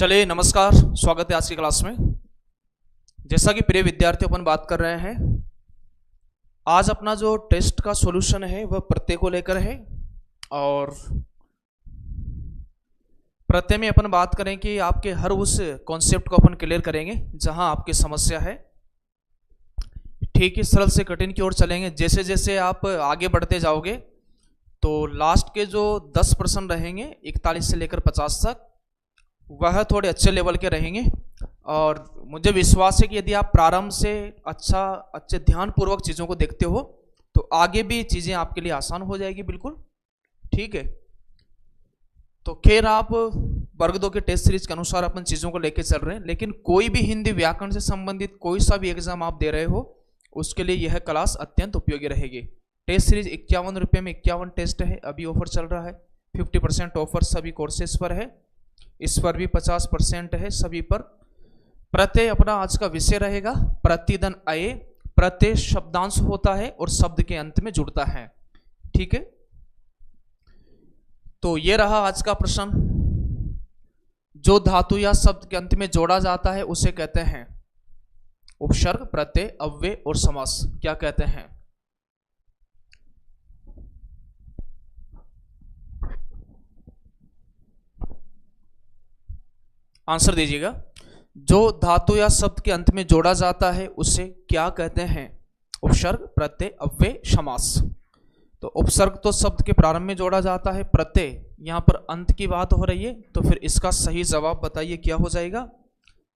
चलिए नमस्कार, स्वागत है आज की क्लास में। जैसा कि प्रिय विद्यार्थी अपन बात कर रहे हैं, आज अपना जो टेस्ट का सॉल्यूशन है वह प्रत्यय को लेकर है। और प्रत्यय में अपन बात करें कि आपके हर उस कॉन्सेप्ट को अपन क्लियर करेंगे जहां आपकी समस्या है। ठीक है, सरल से कठिन की ओर चलेंगे। जैसे जैसे आप आगे बढ़ते जाओगे तो लास्ट के जो 10 प्रश्न रहेंगे 41 से लेकर 50 तक, वह थोड़े अच्छे लेवल के रहेंगे। और मुझे विश्वास है कि यदि आप प्रारंभ से अच्छे ध्यानपूर्वक चीज़ों को देखते हो तो आगे भी चीज़ें आपके लिए आसान हो जाएगी। बिल्कुल ठीक है। तो खैर, आप वर्ग 2 के टेस्ट सीरीज के अनुसार अपन चीज़ों को लेकर चल रहे हैं, लेकिन कोई भी हिंदी व्याकरण से संबंधित कोई सा भी एग्जाम आप दे रहे हो उसके लिए यह क्लास अत्यंत उपयोगी रहेगी। टेस्ट सीरीज 51 रुपये में 51 टेस्ट है, अभी ऑफर चल रहा है। 50% ऑफर सभी कोर्सेज पर है, इस पर भी 50% है सभी पर। प्रत्यय अपना आज का विषय रहेगा प्रतिदन अये। प्रत्यय शब्दांश होता है और शब्द के अंत में जुड़ता है। ठीक है, तो ये रहा आज का प्रश्न। जो धातु या शब्द के अंत में जोड़ा जाता है उसे कहते हैं उपसर्ग, प्रत्यय, अव्यय और समास। क्या कहते हैं? आंसर दीजिएगा। जो धातु या शब्द के अंत में जोड़ा जाता है उसे क्या कहते हैं? उपसर्ग, प्रत्यय, अव्यय, समास। तो उपसर्ग तो शब्द के प्रारंभ में जोड़ा जाता है, प्रत्यय यहां पर अंत की बात हो रही है, तो फिर इसका सही जवाब बताइए क्या हो जाएगा?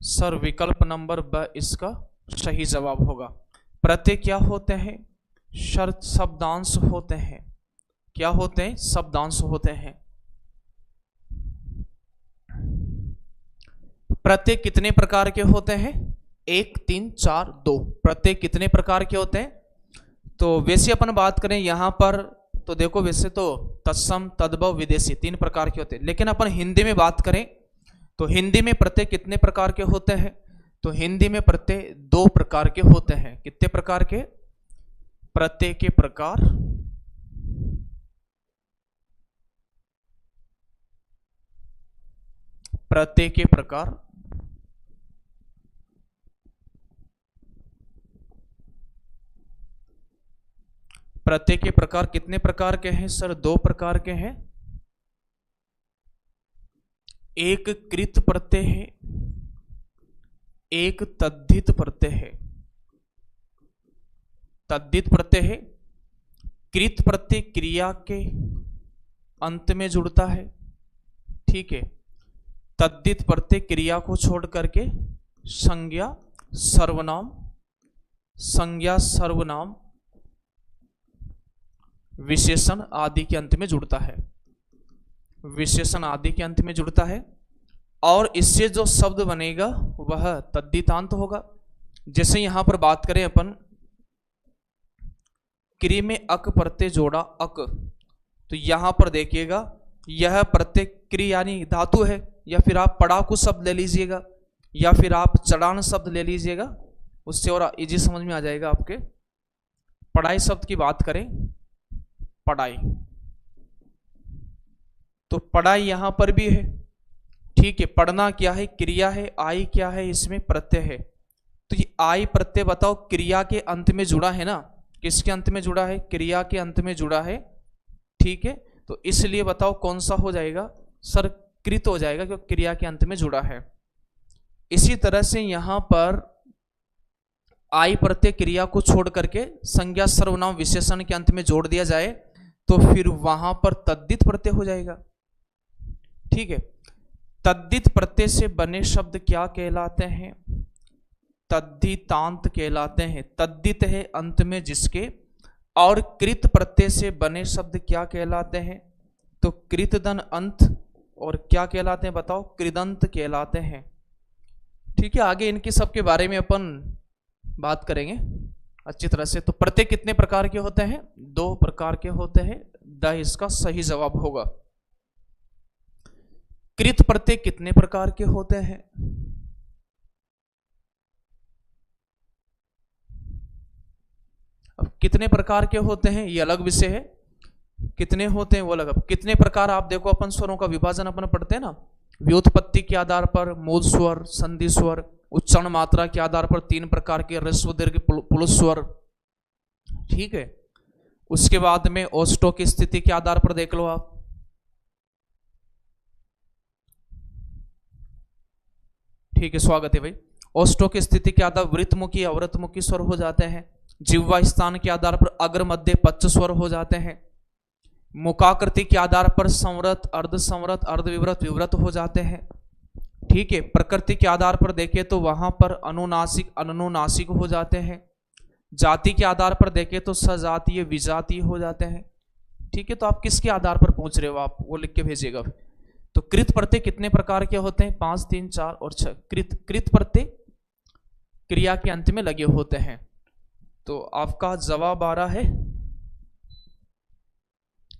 सर, विकल्प नंबर ब इसका सही जवाब होगा। प्रत्यय क्या होते हैं? शब्दांश होते हैं। क्या होते हैं? शब्दांश होते हैं। प्रत्यय कितने प्रकार के होते हैं? 1, 3, 4, 2। प्रत्यय कितने प्रकार के होते हैं? तो वैसे अपन बात करें यहां पर तो देखो, वैसे तो तत्सम, तद्भव, विदेशी 3 प्रकार के होते हैं, लेकिन अपन हिंदी में बात करें तो हिंदी में प्रत्यय कितने प्रकार के होते हैं? तो हिंदी में प्रत्यय 2 प्रकार के होते हैं। कितने प्रकार के? प्रत्यय के प्रकार प्रत्यय के प्रकार प्रत्यय के प्रकार कितने प्रकार के हैं? सर, 2 प्रकार के हैं। एक कृत प्रत्यय है, एक तद्धित प्रत्यय है। तद्धित प्रत्यय है, कृत प्रत्यय क्रिया के अंत में जुड़ता है। ठीक है, तद्धित प्रत्यय क्रिया को छोड़ करके संज्ञा, सर्वनाम, विशेषण आदि के अंत में जुड़ता है। विशेषण आदि के अंत में जुड़ता है और इससे जो शब्द बनेगा वह तद्धितांत होगा। जैसे यहां पर बात करें अपन, क्रि में अक प्रत्यय जोड़ा अक, तो यहां पर देखिएगा यह प्रत्यय क्रि यानी धातु है, या फिर आप पड़ाकू शब्द ले लीजिएगा, या फिर आप चढ़ान शब्द ले लीजिएगा, उससे और इजी समझ में आ जाएगा आपके। पढ़ाई शब्द की बात करें, पढ़ाई, तो पढ़ाई यहां पर भी है। ठीक है, पढ़ना क्या है? क्रिया है। आई क्या है? इसमें प्रत्यय है। तो ये आई प्रत्यय बताओ क्रिया के अंत में जुड़ा है ना? किसके अंत में जुड़ा है? क्रिया के अंत में जुड़ा है। ठीक है, तो इसलिए बताओ कौन सा हो जाएगा? सर, कृत हो जाएगा, क्योंकि क्रिया के अंत में जुड़ा है। इसी तरह से यहां पर आई प्रत्यय क्रिया को छोड़ करके संज्ञा, सर्वनाम, विशेषण के अंत में जोड़ दिया जाए तो फिर वहां पर तद्धित प्रत्यय हो जाएगा। ठीक है, तद्धित प्रत्यय से बने शब्द क्या कहलाते हैं? तद्धितांत कहलाते हैं। तद्धित है अंत में जिसके। और कृत प्रत्यय से बने शब्द क्या कहलाते हैं? तो कृतदन अंत। और क्या कहलाते हैं बताओ? कृदंत कहलाते हैं। ठीक है, आगे इनकी सबके बारे में अपन बात करेंगे अच्छी तरह से। तो प्रत्यय कितने प्रकार के होते हैं? 2 प्रकार के होते हैं। द इसका सही जवाब होगा। कृत प्रत्यय कितने प्रकार के होते हैं? अब कितने प्रकार के होते हैं ये अलग विषय है, कितने होते हैं वो अलग। अब कितने प्रकार, आप देखो अपन स्वरों का विभाजन अपन पढ़ते हैं ना, व्युत्पत्ति के आधार पर मूल स्वर, संधि स्वर, उच्चारण मात्रा के आधार पर 3 प्रकार के ह्रस्व दीर्घ पुल्लिंग स्वर। ठीक है, उसके बाद में ओष्ठों की स्थिति के आधार पर देख लो आप। ठीक है, स्वागत है भाई। ओष्ठों की स्थिति के आधार वृत्तमुखी, अवृतमुखी स्वर हो जाते हैं। जिह्वा स्थान के आधार पर अग्र मध्य पच्च स्वर हो जाते हैं। मुखाकृति के आधार पर संवृत, अर्ध संवृत, अर्धविवृत, विवृत हो जाते हैं। ठीक है, प्रकृति के आधार पर देखें तो वहां पर अनुनासिक, अनुनासिक हो जाते हैं। जाति के आधार पर देखें तो सजातीय, विजातीय हो जाते हैं। ठीक है, तो आप किसके आधार पर पूछ रहे हो, आप वो लिख के भेजिएगा। तो कृत प्रत्यय कितने प्रकार के होते हैं? 5, 3, 4 और 6। कृत प्रत्यय क्रिया के अंत में लगे होते हैं। तो आपका जवाब आ रहा है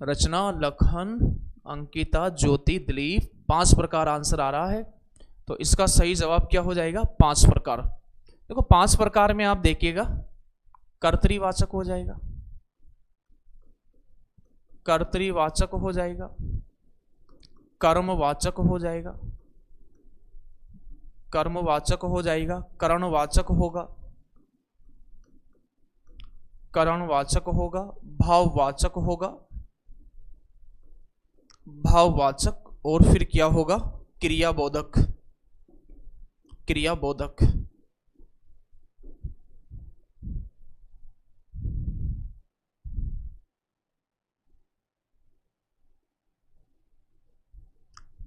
रचना, लखन, अंकिता, ज्योति, दिलीप। 5 प्रकार आंसर आ रहा है। तो इसका सही जवाब क्या हो जाएगा? 5 प्रकार। देखो 5 प्रकार में आप देखिएगा, कर्तृवाचक हो जाएगा, कर्तृवाचक हो जाएगा, कर्मवाचक हो जाएगा, कर्मवाचक हो जाएगा, करणवाचक होगा, करणवाचक होगा, भाववाचक होगा, भाववाचक, और फिर क्या होगा? क्रियाबोधक, क्रियाबोधक।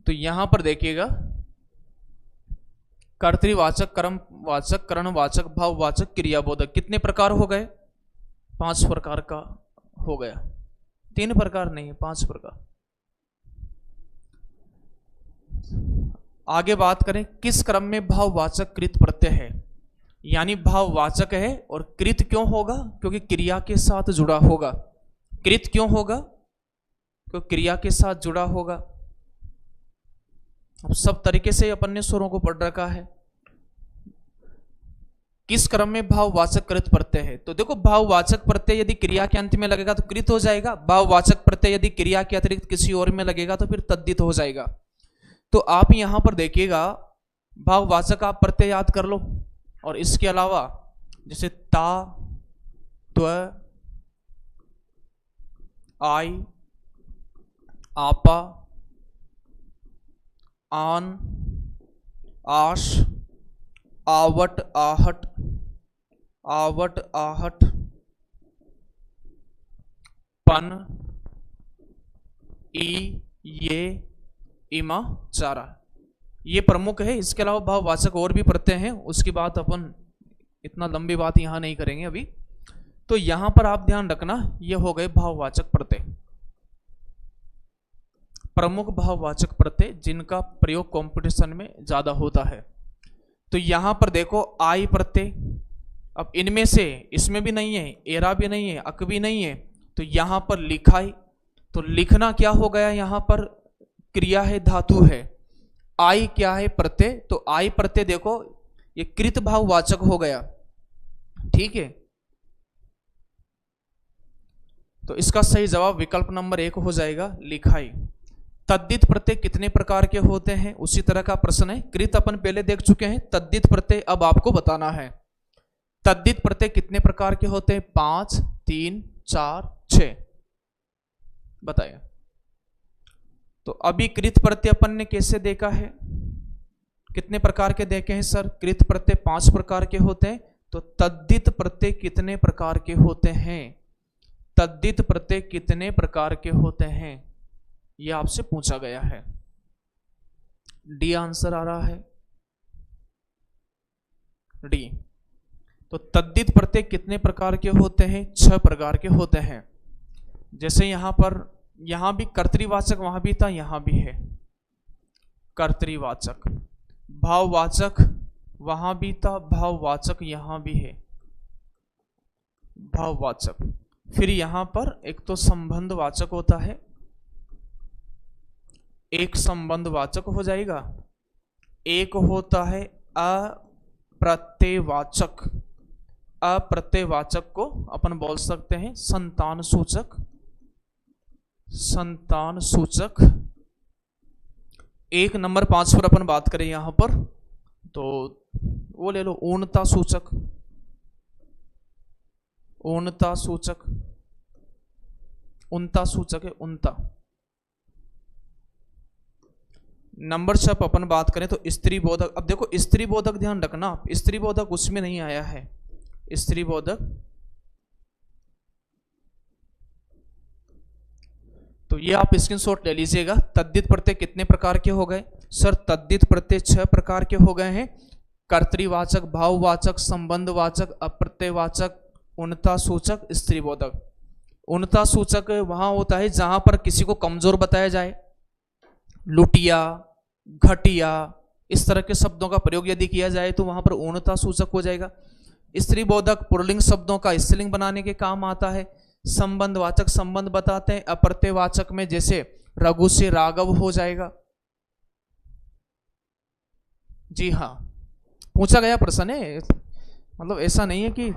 तो यहां पर देखिएगा, कर्तृवाचक, कर्मवाचक, करणवाचक, भाववाचक, क्रियाबोधक कितने प्रकार हो गए? 5 प्रकार का हो गया। 3 प्रकार नहीं है, 5 प्रकार। आगे बात करें, किस क्रम में भाववाचक कृत प्रत्यय है? यानी भाववाचक है और कृत क्यों होगा? क्योंकि क्रिया के साथ जुड़ा होगा। कृत क्यों होगा? क्योंकि क्रिया के साथ जुड़ा होगा। अब सब तरीके से अपन ने स्वरों को पढ़ रखा है। किस क्रम में भाववाचक कृत प्रत्यय है? तो देखो, भाववाचक प्रत्यय यदि क्रिया के अंत में लगेगा तो कृत हो जाएगा। भाववाचक प्रत्यय यदि क्रिया के अतिरिक्त किसी और में लगेगा तो फिर तद्धित हो जाएगा। तो आप यहां पर देखिएगा, भाववाचक आप प्रत्यय याद कर लो, और इसके अलावा जैसे ता, त्व, आई, आपा, आन, आश, आवट, आहट, आवट, आहट, पन, ई, ये, इमा, चारा, ये प्रमुख है। इसके अलावा भाववाचक और भी प्रत्यय हैं, उसकी बात अपन इतना लंबी बात यहां नहीं करेंगे अभी। तो यहां पर आप ध्यान रखना, ये हो गए भाववाचक प्रत्यय, प्रमुख भाववाचक प्रत्यय जिनका प्रयोग कंपटीशन में ज्यादा होता है। तो यहां पर देखो, आई प्रत्यय, अब इनमें से इसमें भी नहीं है, एरा भी नहीं है, अक भी नहीं है, तो यहां पर लिखाई। तो लिखना क्या हो गया? यहां पर क्रिया है, धातु है। आई क्या है? प्रत्यय। तो आई प्रत्यय देखो, ये कृत भाववाचक हो गया। ठीक है, तो इसका सही जवाब विकल्प नंबर 1 हो जाएगा, लिखाई। तद्धित प्रत्यय कितने प्रकार के होते हैं? उसी तरह का प्रश्न है। कृत अपन पहले देख चुके हैं, तद्धित प्रत्यय अब आपको बताना है। तद्धित प्रत्यय कितने प्रकार के होते हैं? 5, 3, 4, 6। बताइए। तो अभी कृत प्रत्यय अपन ने कैसे देखा है? कितने प्रकार के देखे हैं सर? कृत प्रत्यय 5 प्रकार के होते हैं। तो तद्धित प्रत्यय कितने प्रकार के होते हैं? तद्धित प्रत्यय कितने प्रकार के होते हैं, यह आपसे पूछा गया है। डी आंसर आ रहा है, डी। तो तद्धित प्रत्यय कितने प्रकार के होते हैं? 6 प्रकार के होते हैं। जैसे यहां पर, यहां भी कर्तृवाचक, वहां भी था, यहां भी है कर्तृवाचक। भाववाचक वहां भी था, भाववाचक यहां भी है, भाववाचक। फिर यहां पर एक तो संबंधवाचक होता है, एक संबंधवाचक हो जाएगा, एक होता है अप्रत्ययवाचक। अप्रत्ययवाचक को अपन बोल सकते हैं संतान सूचक, संतान सूचक। 1 नंबर 5 पर अपन बात करें यहां पर, तो वो ले लो ऊर्णता सूचक। ऊर्णता सूचक, उनता सूचक है, उनता। नंबर 6 पर अपन बात करें तो स्त्री बोधक। अब देखो स्त्री बोधक ध्यान रखना, स्त्री बोधक उसमें नहीं आया है, स्त्री बोधक। तो ये आप स्क्रीनशॉट ले लीजिएगा। तद्धित प्रत्यय कितने प्रकार के हो गए सर? तद्धित प्रत्यय 6 प्रकार के हो गए हैं। कर्तृवाचक, भाववाचक, संबंधवाचक, अप्रत्ययवाचक, उन्नता सूचक, स्त्रीबोधक। उन्नता सूचक वहां होता है जहां पर किसी को कमजोर बताया जाए, लुटिया, घटिया, इस तरह के शब्दों का प्रयोग यदि किया जाए तो वहां पर उन्नता सूचक हो जाएगा। स्त्रीबोधक पुल्लिंग शब्दों का स्त्रीलिंग बनाने के काम आता है। संबंधवाचक संबंध बताते हैं। अप्रत्ययवाचक में जैसे रघु से राघव हो जाएगा। जी हाँ, पूछा गया प्रश्न है, मतलब ऐसा नहीं है कि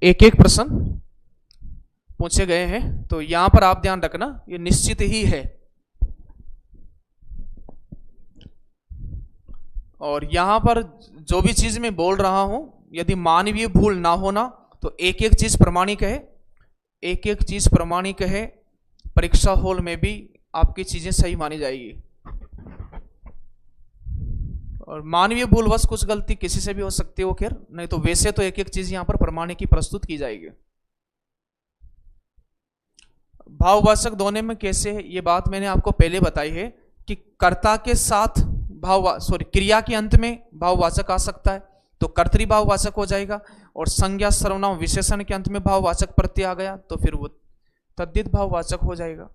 एक एक प्रश्न पूछे गए हैं। तो यहां पर आप ध्यान रखना, ये निश्चित ही है। और यहां पर जो भी चीज मैं बोल रहा हूं, यदि मानवीय भूल ना होना तो एक एक चीज प्रमाणिक है, एक एक चीज प्रमाणिक है। परीक्षा हॉल में भी आपकी चीजें सही मानी जाएगी। और मानवीय भूलवश कुछ गलती किसी से भी हो सकती है, वो खैर, नहीं तो वैसे तो एक एक चीज यहां पर प्रमाणिक की प्रस्तुत की जाएगी। भाववाचक दोनों में कैसे है, ये बात मैंने आपको पहले बताई है कि कर्ता के साथ क्रिया के अंत में भाववाचक आ सकता है तो कर्तृभाववाचक हो जाएगा। और संज्ञा, सर्वनाम, विशेषण के अंत में भाववाचक प्रत्यय आ गया तो फिर वो तद्धित भाववाचक हो जाएगा।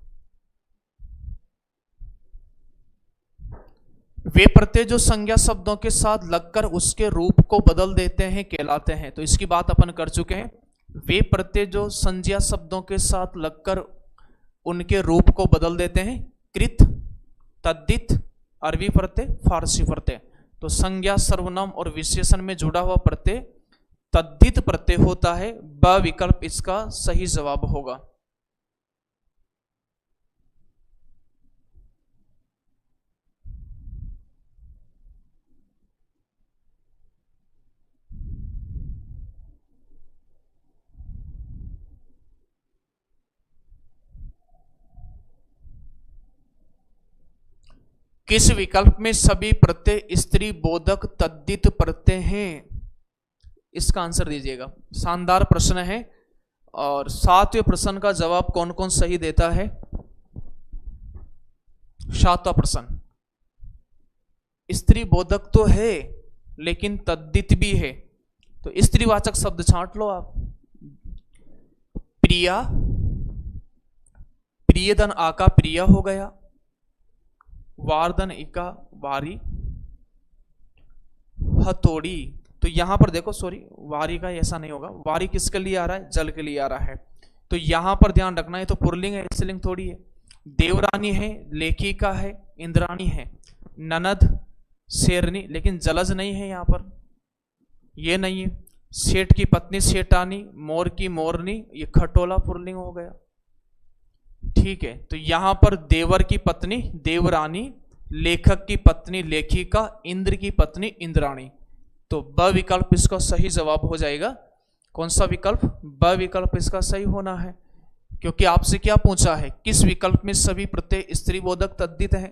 वे प्रत्यय जो संज्ञा शब्दों के साथ लगकर उसके रूप को बदल देते हैं कहलाते हैं। तो इसकी बात अपन कर चुके हैं। वे प्रत्यय जो संज्ञा शब्दों के साथ लगकर उनके रूप को बदल देते हैं, कृत, तद्धित, अरबी प्रत्यय, फारसी प्रत्यय। तो संज्ञा, सर्वनाम और विशेषण में जुड़ा हुआ प्रत्यय तद्धित प्रत्यय होता है। ब विकल्प इसका सही जवाब होगा। किस विकल्प में सभी प्रत्यय स्त्री बोधक तद्धित प्रत्यय हैं? इसका आंसर दीजिएगा। शानदार प्रश्न है। और 7वें प्रश्न का जवाब कौन कौन सही देता है? 7वां प्रश्न, स्त्री बोधक तो है लेकिन तद्धित भी है। तो स्त्रीवाचक शब्द छांट लो आप। प्रिया, प्रियधन आका प्रिया हो गया। वारधन इका वारी। हथौड़ी, तो यहां पर देखो, सॉरी वारी का ऐसा नहीं होगा, वारी किसके लिए आ रहा है? जल के लिए आ रहा है। तो यहां पर ध्यान रखना है, तो पुरलिंग है, स्त्रीलिंग थोड़ी है। देवरानी है, लेखिका है, इंद्राणी है। ननद, शेरनी, लेकिन जलज नहीं है यहां पर, ये नहीं है। सेठ की पत्नी सेठानी, मोर की मोरनी, ये खटोला पुरलिंग हो गया। ठीक है, तो यहां पर देवर की पत्नी देवरानी, लेखक की पत्नी लेखिका, इंद्र की पत्नी इंद्राणी। तो ब विकल्प इसका सही जवाब हो जाएगा। कौन सा विकल्प? ब विकल्प इसका सही होना है, क्योंकि आपसे क्या पूछा है, किस विकल्प में सभी प्रत्यय स्त्री बोधक तद्धित है।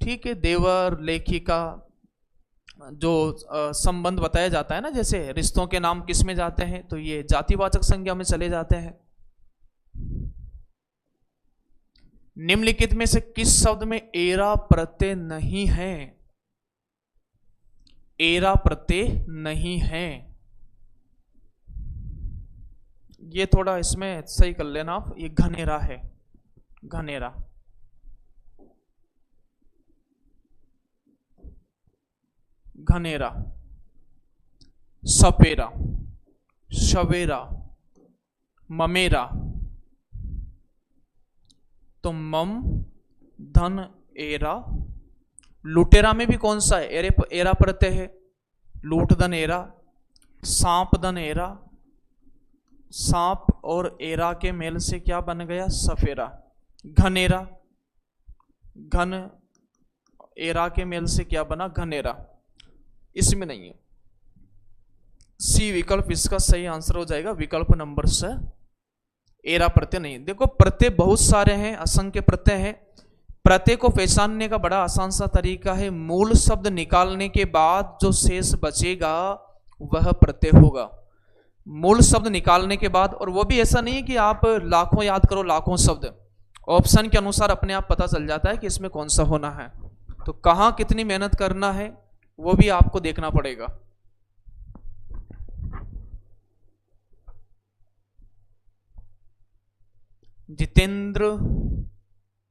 ठीक है, देवर, लेखिका, जो संबंध बताया जाता है ना, जैसे रिश्तों के नाम किस में जाते हैं, तो ये जातिवाचक संज्ञा में चले जाते हैं। निम्नलिखित में से किस शब्द में एरा प्रत्यय नहीं है? एरा प्रत्यय नहीं है, ये थोड़ा इसमें सही कर लेना आप। ये घनेरा है, घनेरा। घनेरा, सपेरा, सवेरा, ममेरा। तो मम, धन, एरा। लुटेरा में भी कौन सा है? एरा प्रत्यय है। लूट धन एरा, सांप धन एरा। सांप और एरा के मेल से क्या बन गया? सफेरा। घनेरा, घन एरा के मेल से क्या बना, घनेरा। इसमें नहीं है। सी विकल्प इसका सही आंसर हो जाएगा, विकल्प नंबर स, एरा प्रत्यय नहीं। देखो प्रत्यय बहुत सारे हैं, असंख्य प्रत्यय हैं। प्रत्यय को पहचानने का बड़ा आसान सा तरीका है, मूल शब्द निकालने के बाद जो शेष बचेगा वह प्रत्यय होगा। मूल शब्द निकालने के बाद, और वो भी ऐसा नहीं है कि आप लाखों याद करो, लाखों शब्द, ऑप्शन के अनुसार अपने आप पता चल जाता है कि इसमें कौन सा होना है। तो कहाँ कितनी मेहनत करना है वो भी आपको देखना पड़ेगा। जितेंद्र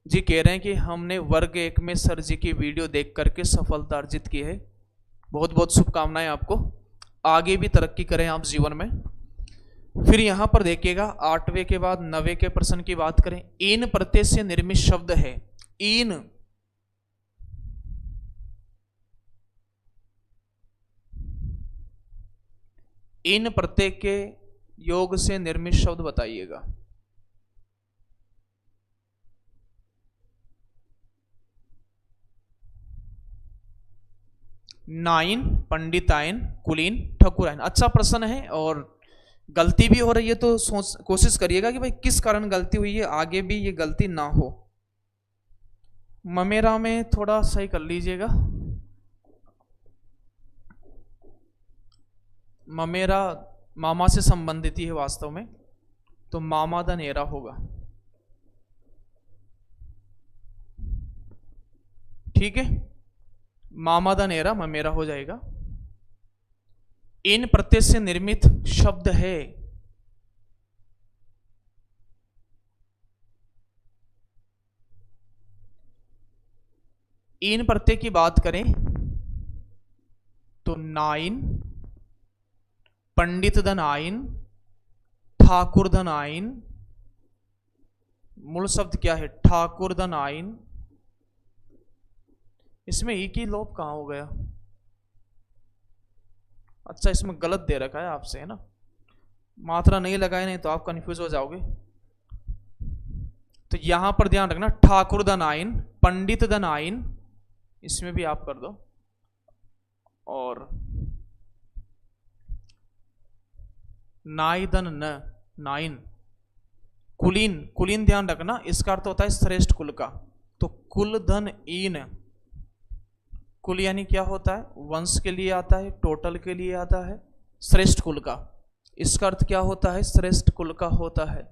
जी कह रहे हैं कि हमने वर्ग 1 में सर जी की वीडियो देख करके सफलता अर्जित की है। बहुत बहुत शुभकामनाएं आपको, आगे भी तरक्की करें आप जीवन में। फिर यहां पर देखिएगा 8वें के बाद 9वें के प्रश्न की बात करें। इन प्रत्यय से निर्मित शब्द है। इन प्रत्यय के योग से निर्मित शब्द बताइएगा। नाइन, पंडिताइन, कुलीन, ठकुराइन। अच्छा प्रश्न है और गलती भी हो रही है, तो कोशिश करिएगा कि भाई किस कारण गलती हुई है, आगे भी ये गलती ना हो। ममेरा में थोड़ा सही कर लीजिएगा। ममेरा मामा से संबंधित ही है वास्तव में, तो मामा द नेरा होगा। ठीक है, मामा द नेरा ममेरा हो जाएगा। इन प्रत्यय से निर्मित शब्द है। इन प्रत्यय की बात करें तो nine, Pandit the nine, Thakur the nine. मूल शब्द क्या है, ठाकुर द नाइन। इसमें ई की लोप कहां हो गया? अच्छा, इसमें गलत दे रखा है आपसे, है ना, मात्रा नहीं लगाए, नहीं तो आप कंफ्यूज हो जाओगे। तो यहां पर ध्यान रखना, Thakur the nine, Pandit the nine, इसमें भी आप कर दो। और नाइदन न, नाइन, कुलीन, कुलीन ध्यान रखना, इसका अर्थ होता है श्रेष्ठ कुल का। तो कुल धन ईन, कुल यानी क्या होता है, वंश के लिए आता है, टोटल के लिए आता है, श्रेष्ठ कुल का। इसका अर्थ क्या होता है, श्रेष्ठ कुल का होता है।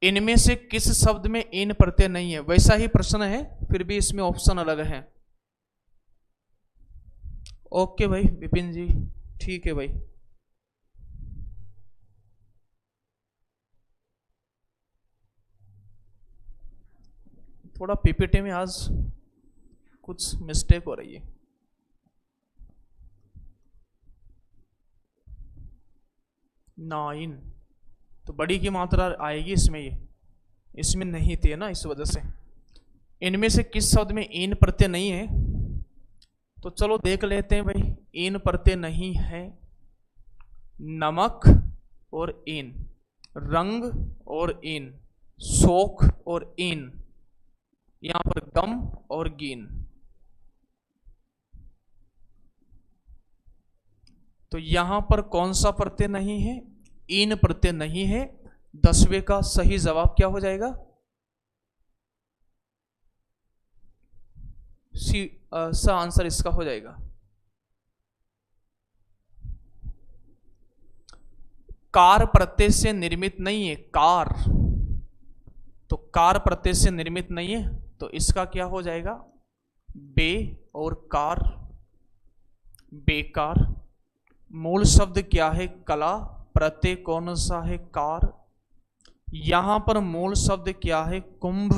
इनमें से किस शब्द में इन प्रत्यय नहीं है? वैसा ही प्रश्न है, फिर भी इसमें ऑप्शन अलग है। ओके भाई विपिन जी, ठीक है भाई। थोड़ा पीपीटी में आज कुछ मिस्टेक हो रही है। नाइन तो बड़ी की मात्रा आएगी इसमें, ये इसमें नहीं थी ना, इस वजह से। इनमें से किस शब्द में इन प्रत्यय नहीं है? तो चलो देख लेते हैं भाई। इन प्रत्यय नहीं है, नमक और इन, रंग और इन, शोक और इन, यहां पर गम और गीन। तो यहां पर कौन सा प्रत्यय नहीं है? इन प्रत्यय नहीं है। 10वें का सही जवाब क्या हो जाएगा? सी सा आंसर इसका हो जाएगा। कार प्रत्यय से निर्मित नहीं है, कार, तो कार प्रत्यय से निर्मित नहीं है, तो इसका क्या हो जाएगा? बे और कार, बेकार। मूल शब्द क्या है? कला। प्रत्यय कौन सा है? कार। यहां पर मूल शब्द क्या है? कुंभ।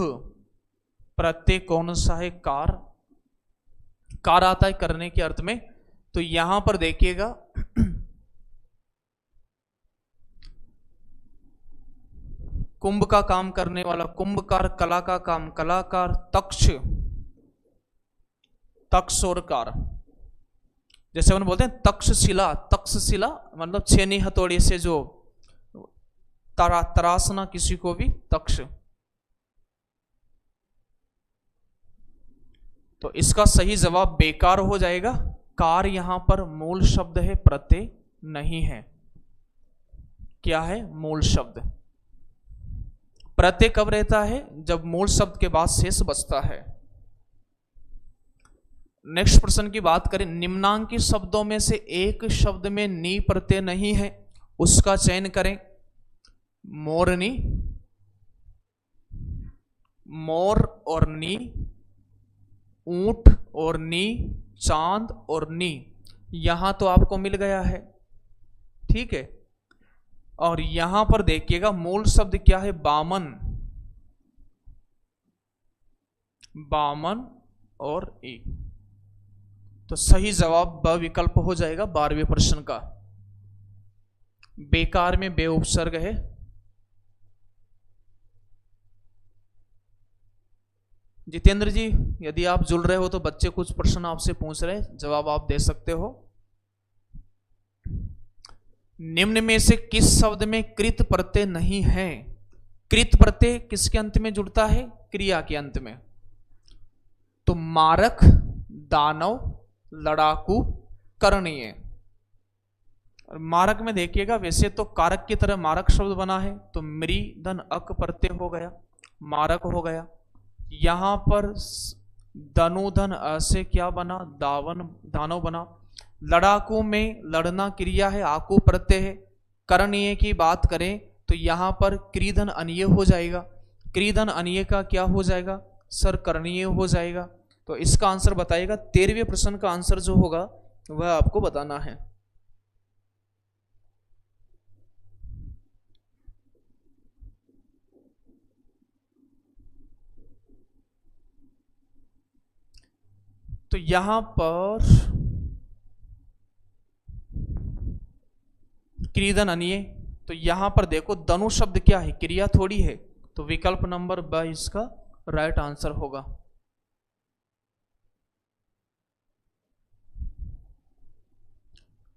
प्रत्यय कौन सा है? कार। कार आता है करने के अर्थ में। तो यहां पर देखिएगा कुंभ का काम करने वाला कुंभकार, कला का काम कलाकार, तक्ष, तक्ष और कार। जैसे हम बोलते हैं तक्षशिला, तक्षशिला मतलब छेनी हथौड़ी से जो तरासना किसी को भी तक्ष। तो इसका सही जवाब बेकार हो जाएगा। कार यहां पर मूल शब्द है, प्रत्यय नहीं है। क्या है? मूल शब्द। प्रत्यय कब रहता है? जब मूल शब्द के बाद शेष बचता है। नेक्स्ट प्रश्न की बात करें, निम्नांकित शब्दों में से एक शब्द में नी प्रत्यय नहीं है, उसका चयन करें। मोरनी, मोर और नी, ऊंट और नी, चांद और नी। यहां तो आपको मिल गया है, ठीक है। और यहां पर देखिएगा मूल शब्द क्या है? बामन, बामन और ई। तो सही जवाब ब विकल्प हो जाएगा 12वें प्रश्न का। बेकार में बे उपसर्ग है। जितेंद्र जी, यदि आप जुड़ रहे हो तो बच्चे कुछ प्रश्न आपसे पूछ रहे हैं, जवाब आप दे सकते हो। निम्न में से किस शब्द में कृत प्रत्यय नहीं है? कृत प्रत्यय किसके अंत में जुड़ता है? क्रिया के अंत में। तो मारक, दानव, लड़ाकू, करणीय। और मारक में देखिएगा, वैसे तो कारक की तरह मारक शब्द बना है, तो मृ धन अक प्रत्यय हो गया, मारक हो गया। यहां पर धनुधन अ से क्या बना? दानव बना। लड़ाकू में लड़ना क्रिया है, आकू प्रत्यय है। करणीय की बात करें तो यहां पर क्रीधन अनीय हो जाएगा। क्रीधन अनीय का क्या हो जाएगा? सर करणीय हो जाएगा। तो इसका आंसर बताइएगा। 13वें प्रश्न का आंसर जो होगा वह आपको बताना है। तो यहां पर क्रीधन अनीय, तो यहां पर देखो धनु शब्द क्या है? क्रिया थोड़ी है। तो विकल्प नंबर ब इसका राइट आंसर होगा।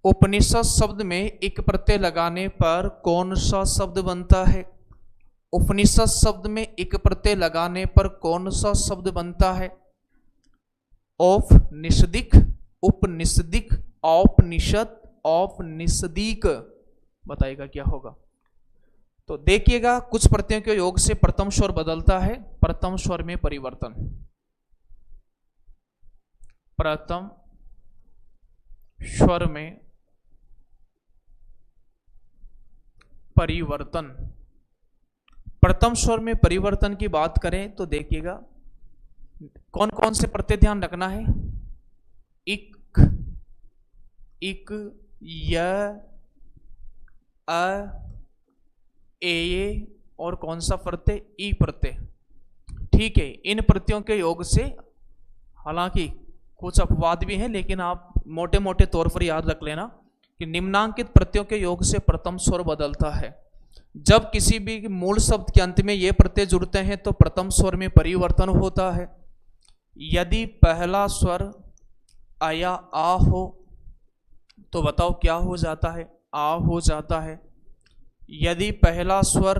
उपनिषद शब्द में एक प्रत्यय लगाने पर कौन सा शब्द बनता है? उपनिषद शब्द में एक प्रत्यय लगाने पर कौन सा शब्द बनता है? औपनिषदिक, उपनिषदिक, औपनिषद, औपनिषदिक। बताइएगा क्या होगा। तो देखिएगा कुछ प्रत्ययों के योग से प्रथम स्वर बदलता है। प्रथम स्वर में परिवर्तन, प्रथम स्वर में परिवर्तन। प्रथम स्वर में परिवर्तन की बात करें तो देखिएगा कौन कौन से प्रत्यय ध्यान रखना है? इक, इक, य, अ, ए और कौन सा प्रत्यय? ई प्रत्यय। ठीक है, इन प्रत्ययों के योग से हालांकि कुछ अपवाद भी हैं, लेकिन आप मोटे मोटे तौर पर याद रख लेना कि निम्नांकित प्रत्ययों के योग से प्रथम स्वर बदलता है। जब किसी भी मूल शब्द के अंत में ये प्रत्यय जुड़ते हैं तो प्रथम स्वर में परिवर्तन होता है। यदि पहला स्वर अ या आ हो तो बताओ क्या हो जाता है? आ हो जाता है। यदि पहला स्वर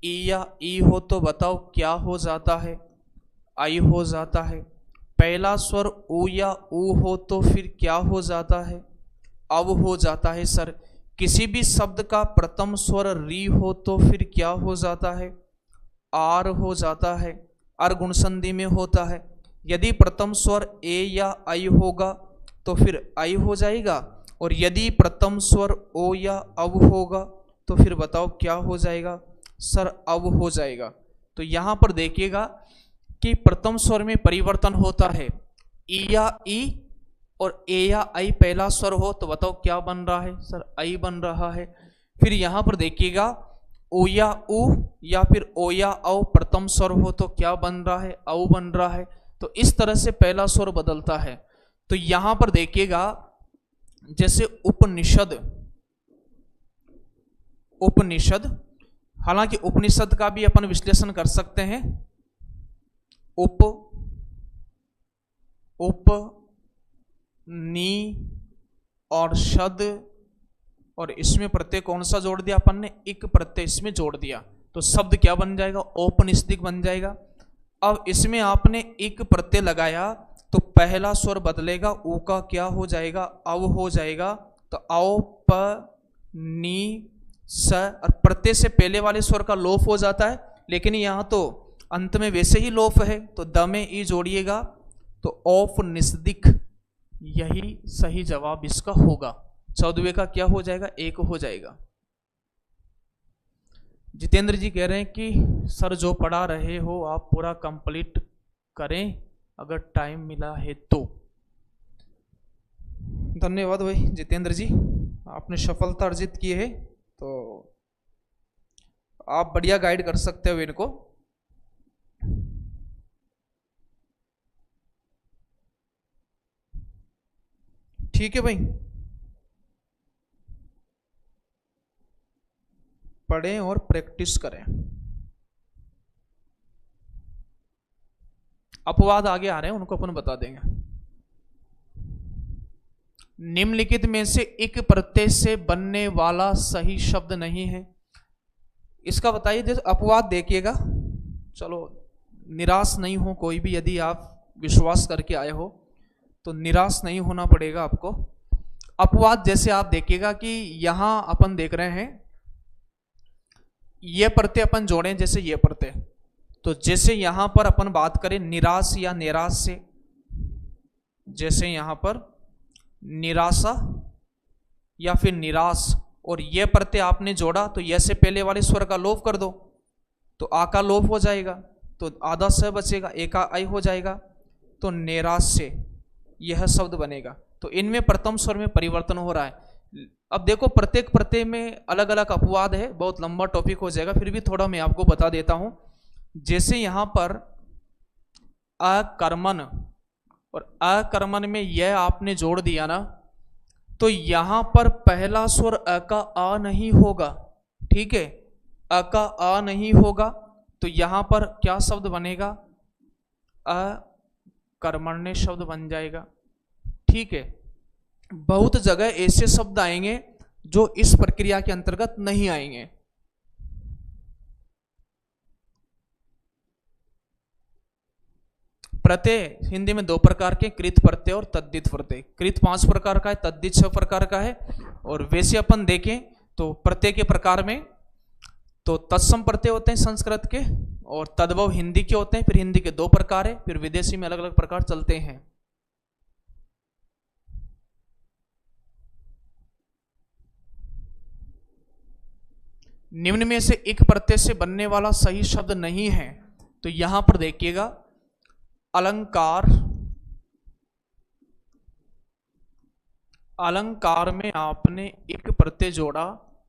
ई या ई हो तो बताओ क्या हो जाता है? आई हो जाता है। पहला स्वर ऊ या ऊ हो तो फिर क्या हो जाता है? अब हो जाता है। सर, किसी भी शब्द का प्रथम स्वर री हो तो फिर क्या हो जाता है? आर हो जाता है। अर गुण संधि में होता है। यदि प्रथम स्वर ए या आई होगा तो फिर आई हो जाएगा, और यदि प्रथम स्वर ओ या अब होगा तो फिर बताओ क्या हो जाएगा? सर, अब हो जाएगा। तो यहां पर देखिएगा कि प्रथम स्वर में परिवर्तन होता है। ई या ई और ए या आई पहला स्वर हो तो बताओ क्या बन रहा है? सर, आई बन रहा है। फिर यहां पर देखिएगा ओ या उ या फिर ओ या औ प्रथम स्वर हो तो क्या बन रहा है? औ बन रहा है। तो इस तरह से पहला स्वर बदलता है। तो यहां पर देखिएगा जैसे उपनिषद, उपनिषद, हालांकि उपनिषद का भी अपन विश्लेषण कर सकते हैं। उप, उप, नी और शद और इसमें प्रत्यय कौन सा जोड़ दिया अपन ने, इक प्रत्यय इसमें जोड़ दिया, तो शब्द क्या बन जाएगा, औपनिषदिक बन जाएगा। अब इसमें आपने इक प्रत्यय लगाया तो पहला स्वर बदलेगा, ऊ का क्या हो जाएगा, अव हो जाएगा। तो औ प नी स, और प्रत्यय से पहले वाले स्वर का लोप हो जाता है, लेकिन यहां तो अंत में वैसे ही लोप है, तो द में ई जोड़िएगा, तो औपनिषदिक, यही सही जवाब इसका होगा। 14वें का क्या हो जाएगा, 1 हो जाएगा। जितेंद्र जी कह रहे हैं कि सर जो पढ़ा रहे हो आप पूरा कंप्लीट करें अगर टाइम मिला है तो। धन्यवाद भाई जितेंद्र जी, आपने सफलता अर्जित की है, तो आप बढ़िया गाइड कर सकते हो इनको। ठीक है भाई, पढ़ें और प्रैक्टिस करें। अपवाद आगे आ रहे हैं, उनको अपन बता देंगे। निम्नलिखित में से इक प्रत्यय से बनने वाला सही शब्द नहीं है, इसका बताइए। जैसे अपवाद देखिएगा, चलो निराश नहीं हो कोई भी, यदि आप विश्वास करके आए हो तो निराश नहीं होना पड़ेगा आपको। अपवाद जैसे आप देखिएगा कि यहां अपन देख रहे हैं ये प्रत्यय अपन जोड़े, जैसे ये प्रत्यय, तो जैसे यहां पर अपन बात करें निराश या निराश से, जैसे यहां पर निराशा या फिर निराश, और यह प्रत्यय आपने जोड़ा तो यह से पहले वाले स्वर का लोप कर दो, तो आ का लोप हो जाएगा, तो आधा स बचेगा, एक का आई हो जाएगा, तो निराश से यह शब्द बनेगा। तो इनमें प्रथम स्वर में परिवर्तन हो रहा है। अब देखो प्रत्येक प्रत्यय में अलग अलग अपवाद है, बहुत लंबा टॉपिक हो जाएगा, फिर भी थोड़ा मैं आपको बता देता हूं। जैसे यहां पर अकर्मण और अकर्मण में यह आपने जोड़ दिया ना, तो यहां पर पहला स्वर अ का आ नहीं होगा, ठीक है, अ का आ नहीं होगा, तो यहां पर क्या शब्द बनेगा, अकर्मण्य शब्द बन जाएगा, ठीक है। बहुत जगह ऐसे शब्द आएंगे जो इस प्रक्रिया के अंतर्गत नहीं आएंगे। प्रत्यय हिंदी में 2 प्रकार के, कृत प्रत्यय और तद्धित प्रत्यय। कृत 5 प्रकार का है, तद्धित 6 प्रकार का है। और वैसे अपन देखें तो प्रत्यय के प्रकार में तो तत्सम प्रत्यय होते हैं संस्कृत के, और तद्भव हिंदी के होते हैं, फिर हिंदी के 2 प्रकार है, फिर विदेशी में अलग अलग प्रकार चलते हैं। निम्न में से एक प्रत्यय से बनने वाला सही शब्द नहीं है, तो यहां पर देखिएगा अलंकार, अलंकार में आपने एक प्रत्यय जोड़ा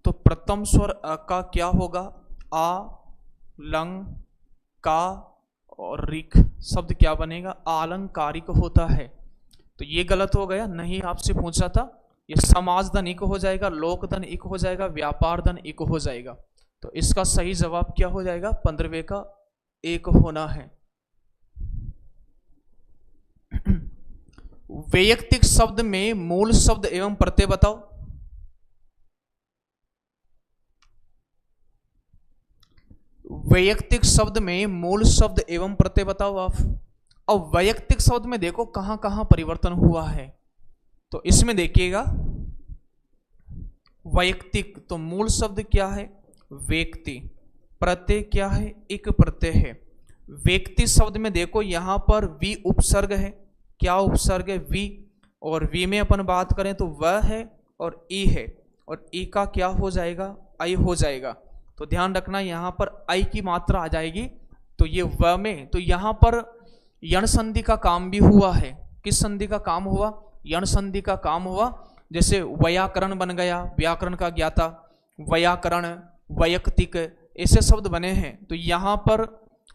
तो प्रथम स्वर अ का क्या होगा, आ, लंग, का और रिक शब्द क्या बनेगा, आलंकारिक होता है। तो ये गलत हो गया, नहीं आपसे पूछा था। ये समाज धन इक हो जाएगा, लोक धन इक हो जाएगा, व्यापार धन इक हो जाएगा। तो इसका सही जवाब क्या हो जाएगा, 15वें का 1 होना है। वैयक्तिक शब्द में मूल शब्द एवं प्रत्यय बताओ। वैयक्तिक शब्द में मूल शब्द एवं प्रत्यय बताओ आप। अब वैयक्तिक शब्द में देखो कहां कहां परिवर्तन हुआ है, तो इसमें देखिएगा वैयक्तिक, तो मूल शब्द क्या है, व्यक्ति, प्रत्यय क्या है, एक प्रत्यय है। व्यक्ति शब्द में देखो यहां पर वी उपसर्ग है, क्या उपसर्ग है, वी, और वी में अपन बात करें तो वह है और ई है, और ई का क्या हो जाएगा, आई हो जाएगा। तो ध्यान रखना यहां पर आई की मात्रा आ जाएगी, तो ये व में, तो यहां पर यण संधि का काम भी हुआ है। किस संधि का काम हुआ, यण संधि का काम हुआ। जैसे व्याकरण बन गया, व्याकरण का ज्ञाता, व्याकरण, वैयक्तिक, ऐसे शब्द बने हैं। तो यहां पर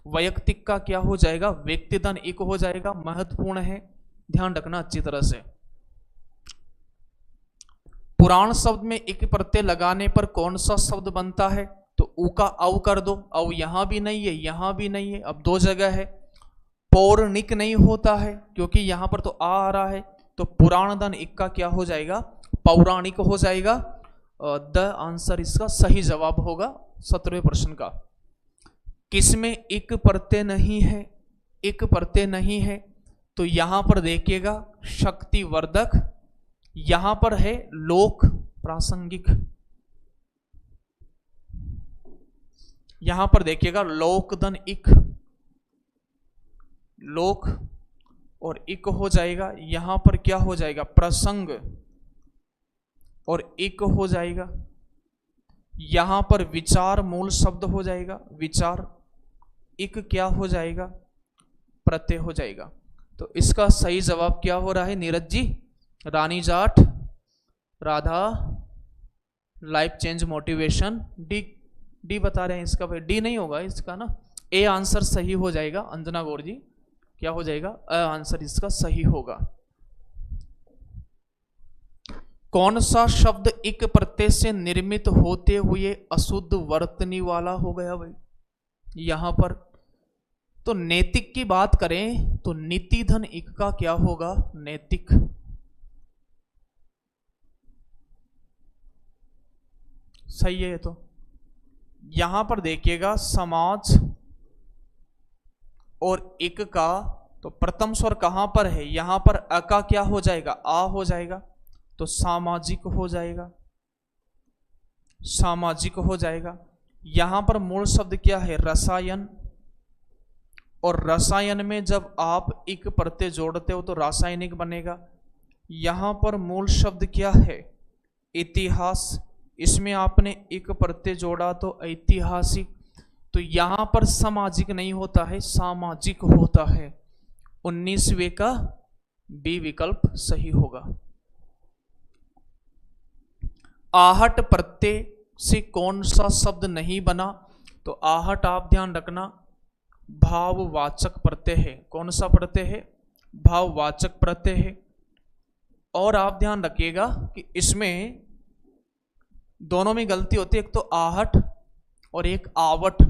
वैयक्तिक का क्या हो जाएगा, व्यक्तिधन एक हो जाएगा। महत्वपूर्ण है, ध्यान रखना अच्छी तरह से। पुराण शब्द में एक प्रत्यय लगाने पर कौन सा शब्द बनता है, तो ऊ का औ कर दो, औ यहां भी नहीं है, यहां भी नहीं है, अब 2 जगह है। पौराणिक नहीं होता है क्योंकि यहां पर तो आ रहा है, तो पुराण धन इक का क्या हो जाएगा, पौराणिक हो जाएगा। द आंसर इसका सही जवाब होगा 17वें प्रश्न का। किसमें इक प्रत्यय नहीं है, इक प्रत्यय नहीं है, तो यहां पर देखिएगा शक्तिवर्धक, यहां पर है लोक प्रासंगिक, यहां पर देखिएगा लोकधन इक, लोक और इक हो जाएगा, यहां पर क्या हो जाएगा प्रसंग और इक हो जाएगा, यहां पर विचार मूल शब्द हो जाएगा विचार, इक क्या हो जाएगा प्रत्यय हो जाएगा। तो इसका सही जवाब क्या हो रहा है Neeraj ji? Rani Jat, Radha, life change motivation, D बता रहे हैं इसका भाई, डी नहीं होगा इसका ना, ए आंसर सही हो जाएगा। अंजना गौर जी क्या हो जाएगा? अ आंसर इसका सही होगा। कौन सा शब्द इक प्रत्यय से निर्मित होते हुए अशुद्ध वर्तनी वाला हो गया भाई? यहां पर तो नैतिक की बात करें तो नीति धन इक का क्या होगा? नैतिक। सही है ये तो। यहां पर देखिएगा समाज और इक का, तो प्रथम स्वर कहां पर है? यहां पर अ का क्या हो जाएगा? आ हो जाएगा, तो सामाजिक हो जाएगा, सामाजिक हो जाएगा। यहां पर मूल शब्द क्या है? रसायन, और रसायन में जब आप इक प्रत्यय जोड़ते हो तो रासायनिक बनेगा। यहां पर मूल शब्द क्या है? इतिहास, इसमें आपने इक प्रत्यय जोड़ा तो ऐतिहासिक, तो यहां पर सामाजिक नहीं होता है, सामाजिक होता है। 19वें का बी विकल्प सही होगा। आहट प्रत्यय से कौन सा शब्द नहीं बना? तो आहट आप ध्यान रखना भाववाचक प्रत्यय है। कौन सा प्रत्यय है? भाववाचक प्रत्यय है। और आप ध्यान रखिएगा कि इसमें दोनों में गलती होती है, एक तो आहट और एक आवट।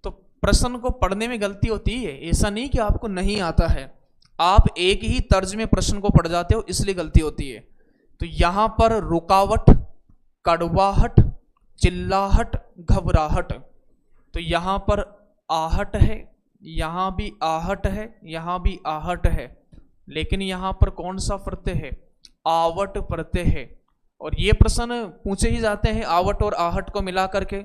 तो प्रश्न को पढ़ने में गलती होती है, ऐसा नहीं कि आपको नहीं आता है, आप एक ही तर्ज में प्रश्न को पढ़ जाते हो इसलिए गलती होती है। तो यहां पर रुकावट, कड़वाहट, चिल्लाहट, घबराहट, तो यहां पर आहट है, यहां भी आहट है, यहां भी आहट है, लेकिन यहां पर कौन सा प्रत्यय है? आवट प्रत्यय है। और ये प्रश्न पूछे ही जाते हैं आवट और आहट को मिला करके।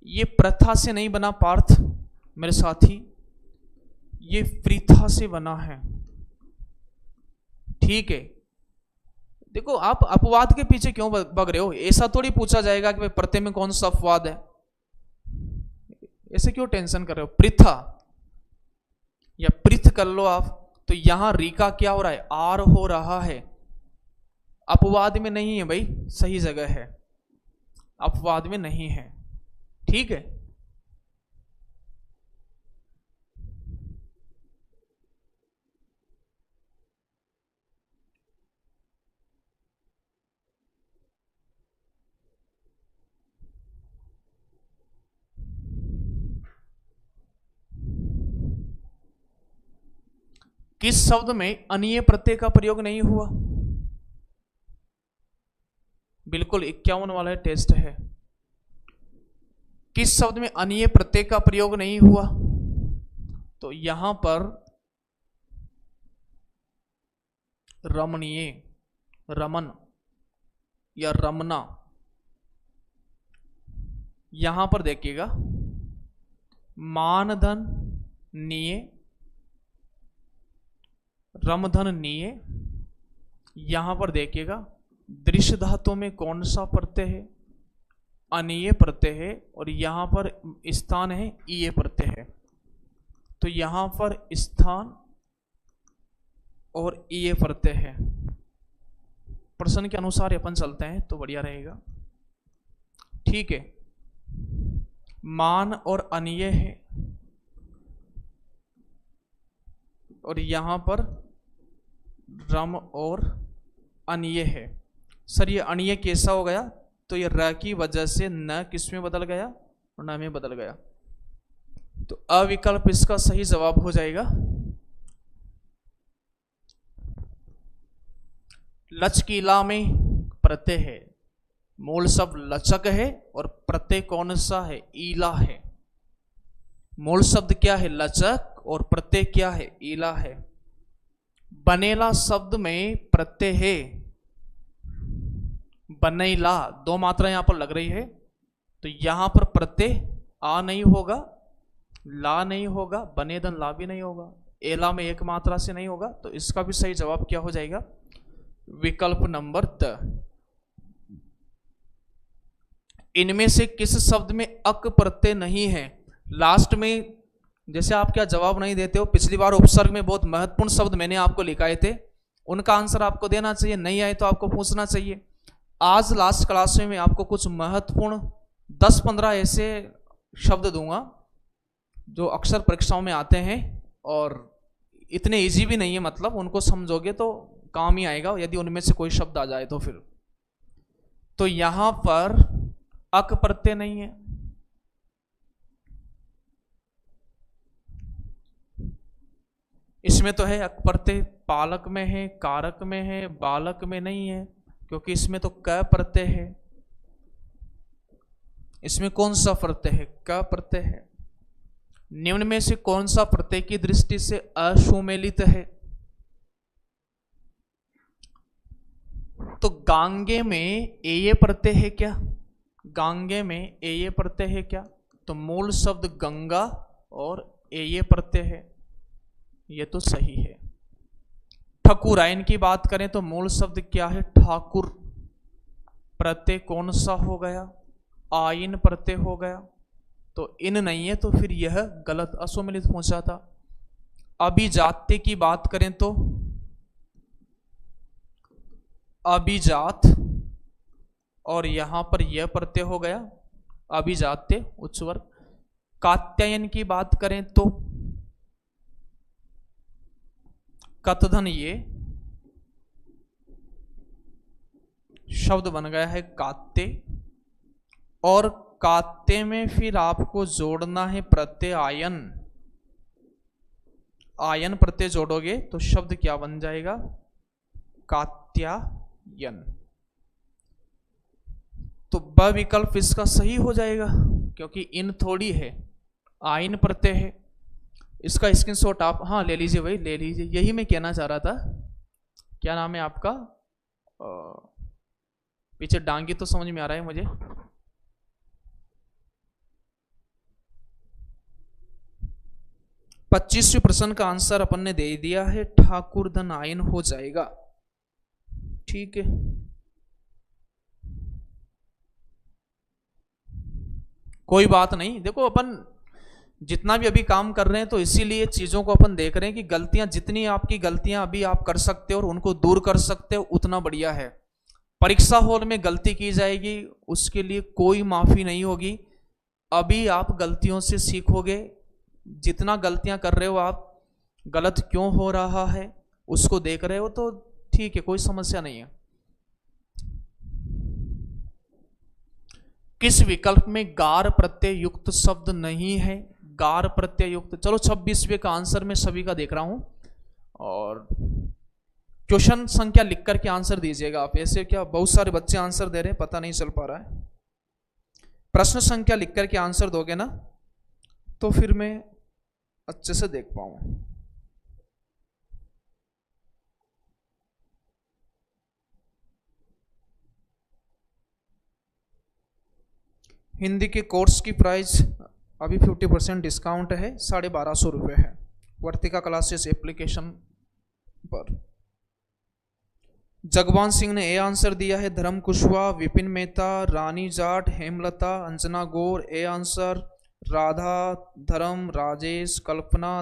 ये प्रथा से नहीं बना पार्थ मेरे साथी, ये प्रीथा से बना है। ठीक है, देखो आप अपवाद के पीछे क्यों भग रहे हो? ऐसा थोड़ी पूछा जाएगा कि भाई प्रत्यय में कौन सा अपवाद है, ऐसे क्यों टेंशन कर रहे हो? पृथा या पृथ कर लो आप। तो यहां री का क्या हो रहा है? आर हो रहा है, अपवाद में नहीं है भाई, सही जगह है, अपवाद में नहीं है। ठीक है, किस शब्द में अनीय प्रत्यय का प्रयोग नहीं हुआ? बिल्कुल 51 वाला टेस्ट है। किस शब्द में अनीय प्रत्यय का प्रयोग नहीं हुआ? तो यहां पर रमणीय, रमन या रमना, यहां पर देखिएगा मानधन नीय, रमधन नीय। यहां पर देखिएगा दृश्य धातु में कौन सा प्रत्यय है? अनीय प्रत्यय है, और यहां पर स्थान है ईय प्रत्यय है। तो यहां पर स्थान और ईय प्रत्यय है। प्रश्न के अनुसार अपन चलते हैं तो बढ़िया रहेगा। ठीक है, मान और अनीय है, और यहां पर रम और अनीय है। सर ये अनीय कैसा हो गया? तो ये र की वजह से न किस में बदल गया? और न में बदल गया। तो अविकल्प इसका सही जवाब हो जाएगा। लचकीला में प्रत्यय है, मूल शब्द लचक है और प्रत्यय कौन सा है? ईला है। मूल शब्द क्या है? लचक और प्रत्यय क्या है? ईला है। बनेला शब्द में प्रत्यय है बनेला, दो मात्रा यहां पर लग रही है, तो यहां पर प्रत्यय आ नहीं होगा, ला नहीं होगा, बनेदन ला भी नहीं होगा, एला में एक मात्रा से नहीं होगा, तो इसका भी सही जवाब क्या हो जाएगा? विकल्प नंबर द। इनमें से किस शब्द में अक प्रत्यय नहीं है? लास्ट में जैसे आप क्या जवाब नहीं देते हो, पिछली बार उपसर्ग में बहुत महत्वपूर्ण शब्द मैंने आपको लिखाए थे, उनका आंसर आपको देना चाहिए, नहीं आए तो आपको पूछना चाहिए। आज लास्ट क्लास में मैं आपको कुछ महत्वपूर्ण 10-15 ऐसे शब्द दूंगा जो अक्सर परीक्षाओं में आते हैं और इतने इजी भी नहीं है, मतलब उनको समझोगे तो काम ही आएगा यदि उनमें से कोई शब्द आ जाए तो फिर। तो यहां पर अक प्रत्यय नहीं है, इसमें तो है अक प्रत्यय, पालक में है, कारक में है, बालक में नहीं है, क्योंकि इसमें तो क प्रत्यय है। इसमें कौन सा प्रत्यय है? क प्रत्यय है। निम्न में से कौन सा प्रत्यय की दृष्टि से असुमेलित है? तो गांगे में ए प्रत्यय है क्या? गांगे में ए प्रत्यय है क्या? तो मूल शब्द गंगा और ए प्रत्यय है, ये तो सही है। ठकुराइन की बात करें तो मूल शब्द क्या है? ठाकुर, प्रत्यय कौन सा हो गया? आइन प्रत्यय हो गया, तो इन नहीं है, तो फिर यह गलत असुमेलित पहुंचा था। अभिजात्य की बात करें तो अभिजात और यहां पर यह प्रत्यय हो गया, अभिजात्य उच्च वर्ग। कात्यायन की बात करें तो कतधन, ये शब्द बन गया है कात्य, और कात्य में फिर आपको जोड़ना है प्रत्यय आयन। आयन प्रत्यय जोड़ोगे तो शब्द क्या बन जाएगा? कात्यायन। तो ब विकल्प इसका सही हो जाएगा, क्योंकि इन थोड़ी है, आयन प्रत्यय है। इसका स्क्रीनशॉट आप हाँ ले लीजिए भाई, ले लीजिए, यही मैं कहना चाह रहा था। क्या नाम है आपका? पीछे डांगी तो समझ में आ रहा है मुझे। पच्चीसवें प्रश्न का आंसर अपन ने दे दिया है, ठाकुर धन आयन हो जाएगा। ठीक है, कोई बात नहीं। देखो अपन जितना भी अभी काम कर रहे हैं तो इसीलिए चीजों को अपन देख रहे हैं कि गलतियां, जितनी आपकी गलतियां अभी आप कर सकते हो और उनको दूर कर सकते हो उतना बढ़िया है। परीक्षा हॉल में गलती की जाएगी, उसके लिए कोई माफी नहीं होगी। अभी आप गलतियों से सीखोगे, जितना गलतियां कर रहे हो आप, गलत क्यों हो रहा है उसको देख रहे हो तो ठीक है, कोई समस्या नहीं है। किस विकल्प में गार प्रत्यय युक्त शब्द नहीं है? गार प्रत्यय युक्त, चलो 26वें का आंसर मैं सभी का देख रहा हूं, और क्वेश्चन संख्या लिख करके आंसर दीजिएगा आप। ऐसे क्या बहुत सारे बच्चे आंसर दे रहे हैं, पता नहीं चल पा रहा है। प्रश्न संख्या लिख करके आंसर दोगे ना तो फिर मैं अच्छे से देख पाऊंगा। हिंदी के कोर्स की प्राइस अभी 50% डिस्काउंट है, 1250 रुपये है वर्तिका क्लासेस एप्लीकेशन पर। जगवान सिंह ने ए आंसर दिया है, Dharm Kushwaha, Vipin Mehta, Rani Jat, Hemlata, Anjana Gaur A answer, Radha, Dharm, Rajesh, Kalpana,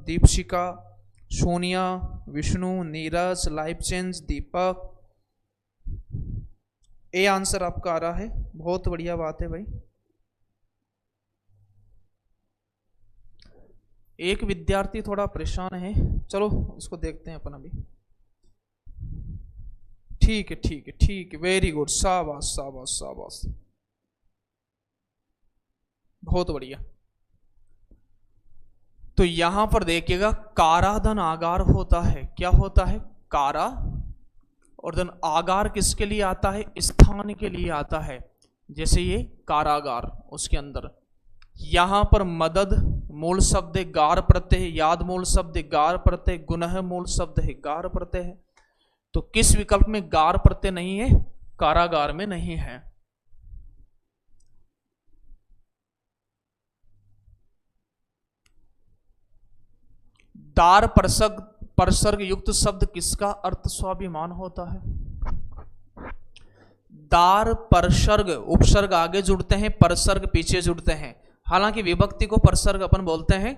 Deepshika, Sonia, Vishnu, Neeraj, life change, Deepak A answer आपका आ रहा है। बहुत बढ़िया बात है भाई। एक विद्यार्थी थोड़ा परेशान है, चलो उसको देखते हैं अपन अभी। ठीक है ठीक है ठीक है, वेरी गुड, शाबाश शाबाश शाबाश, बहुत बढ़िया। तो यहां पर देखिएगा कारा धन आगार होता है, क्या होता है, कारा, और धन आगार किसके लिए आता है, स्थान के लिए आता है, जैसे ये कारागार, उसके अंदर। यहां पर मदद मूल शब्द है, गार प्रत्यय है, याद मूल शब्द है, गार प्रत्यय, गुनह मूल शब्द है, गार प्रत्यय है। तो किस विकल्प में गार प्रत्यय नहीं है, कारागार में नहीं है। दार परसर्ग युक्त शब्द किसका अर्थ स्वाभिमान होता है? दार परसर्ग, उपसर्ग आगे जुड़ते हैं, परसर्ग पीछे जुड़ते हैं। हालांकि विभक्ति को परसर्ग अपन बोलते हैं,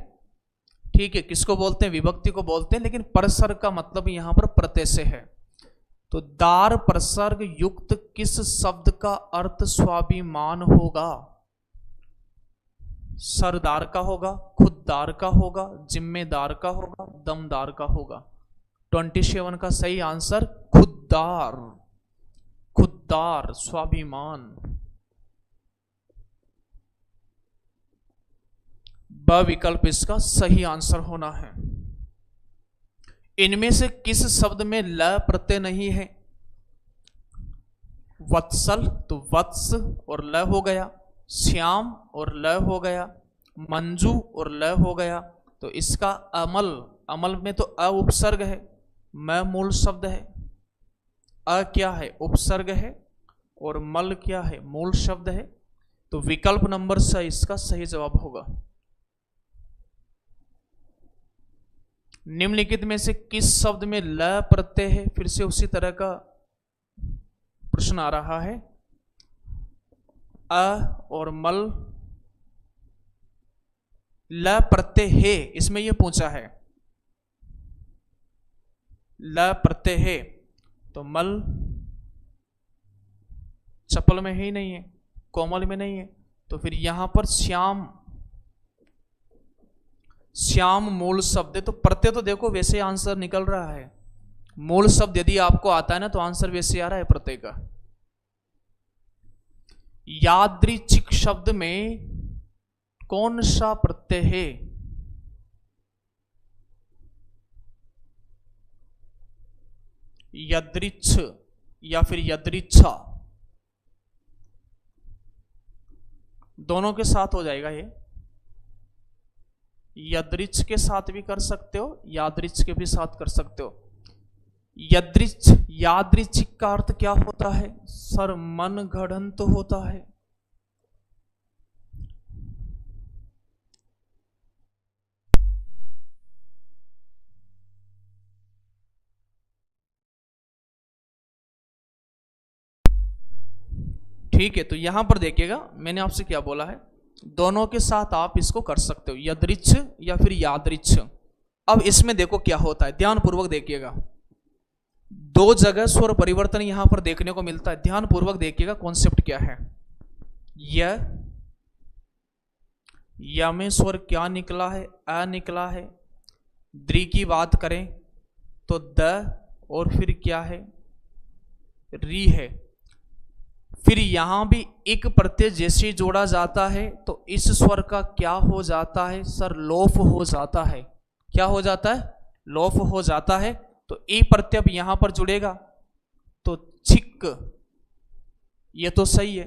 ठीक है, किसको बोलते हैं, विभक्ति को बोलते हैं, लेकिन परसर्ग का मतलब यहां पर प्रत्यय से है। तो दार परसर्ग युक्त किस शब्द का अर्थ स्वाभिमान होगा? सरदार का होगा, खुददार का होगा, जिम्मेदार का होगा, दमदार का होगा। 27 का सही आंसर खुददार, खुददार, स्वाभिमान। ब विकल्प इसका सही आंसर होना है। इनमें से किस शब्द में ल प्रत्यय नहीं है? वत्सल, तो वत्स और ल हो गया, श्याम और ल हो गया, मंजू और ल हो गया। तो इसका अमल, अमल में तो अ उपसर्ग है, म मूल शब्द है, अ क्या है, उपसर्ग है, और मल क्या है, मूल शब्द है। तो विकल्प नंबर स इसका सही जवाब होगा। निम्नलिखित में से किस शब्द में ल प्रत्यय है? फिर से उसी तरह का प्रश्न आ रहा है। अ और मल, ल प्रत्यय है, इसमें यह पूछा है, ल प्रत्यय है, तो मल चपल में ही नहीं है, कोमल में नहीं है। तो फिर यहां पर श्याम, श्याम मूल शब्द है, तो प्रत्यय तो देखो वैसे आंसर निकल रहा है। मूल शब्द यदि आपको आता है ना तो आंसर वैसे आ रहा है प्रत्यय का। यादृच्छिक शब्द में कौन सा प्रत्यय है? यदृच्छ या फिर यदृच्छा, दोनों के साथ हो जाएगा ये। यदृच्छ के साथ भी कर सकते हो, यादृच्छ के भी साथ कर सकते हो। यदृच्छ, यादृच्छिक का अर्थ क्या होता है? सर मन गढ़ंत होता है। ठीक है, तो यहां पर देखिएगा मैंने आपसे क्या बोला है, दोनों के साथ आप इसको कर सकते हो, यदृच्छ या फिर यादृच्छ। अब इसमें देखो क्या होता है, ध्यान पूर्वक देखिएगा। दो जगह स्वर परिवर्तन यहां पर देखने को मिलता है, ध्यान पूर्वक देखिएगा कॉन्सेप्ट क्या है। य में स्वर क्या निकला है? अ निकला है। द्रि की बात करें तो द, और फिर क्या है, री है। फिर यहां भी एक प्रत्यय जैसे जोड़ा जाता है तो इस स्वर का क्या हो जाता है सर? लोप हो जाता है। क्या हो जाता है? लोप हो जाता है। तो ए प्रत्यय यहां पर जुड़ेगा तो छिक, ये तो सही है।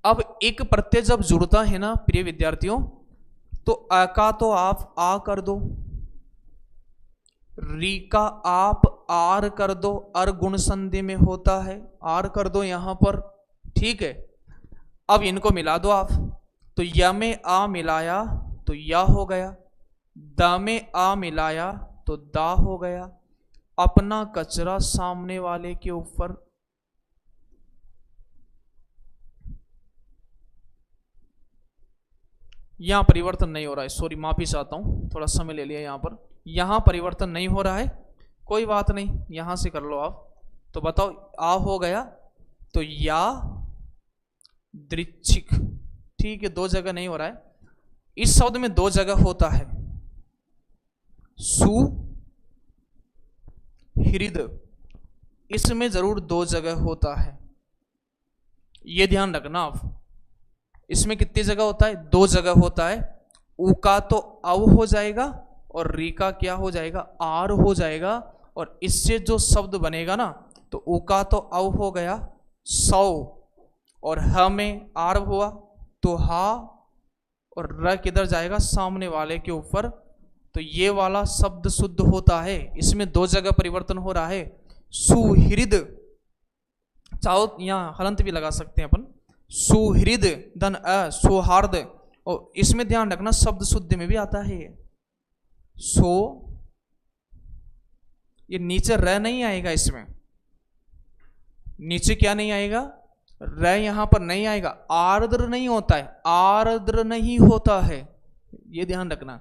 अब एक प्रत्यय जब जुड़ता है ना प्रिय विद्यार्थियों, तो अ का तो आप आ कर दो, री का आप आर कर दो, अर गुण संधि में होता है, आर कर दो यहां पर, ठीक है। अब इनको मिला दो आप, तो य में आ मिलाया तो या हो गया, द में आ मिलाया तो दा हो गया। अपना कचरा सामने वाले के ऊपर, यहां परिवर्तन नहीं हो रहा है, सॉरी माफी चाहता हूं, थोड़ा समय ले लिया यहां पर। यहां परिवर्तन नहीं हो रहा है, कोई बात नहीं, यहां से कर लो आप। तो बताओ, आ हो गया तो या दृच्छिक, ठीक है, दो जगह नहीं हो रहा है। इस शब्द में दो जगह होता है, सु हृद, इसमें जरूर दो जगह होता है, ये ध्यान रखना आप। इसमें कितनी जगह होता है? दो जगह होता है। ऊ का तो अव हो जाएगा और री का क्या हो जाएगा, आर हो जाएगा। और इससे जो शब्द बनेगा ना, तो ऊ का तो अव हो गया सौ, और ह में आर हुआ तो हा, और र किधर जाएगा, सामने वाले के ऊपर। तो ये वाला शब्द शुद्ध होता है। इसमें दो जगह परिवर्तन हो रहा है। सुहृद, चाहो यहाँ हलंत भी लगा सकते हैं अपन, सुहृद धन सौहार्द। और इसमें ध्यान रखना शब्द शुद्ध में भी आता है सो, ये नीचे र नहीं आएगा, इसमें नीचे क्या नहीं आएगा, र यहां पर नहीं आएगा। आर्द्र नहीं होता है, आर्द्र नहीं होता है, ये ध्यान रखना।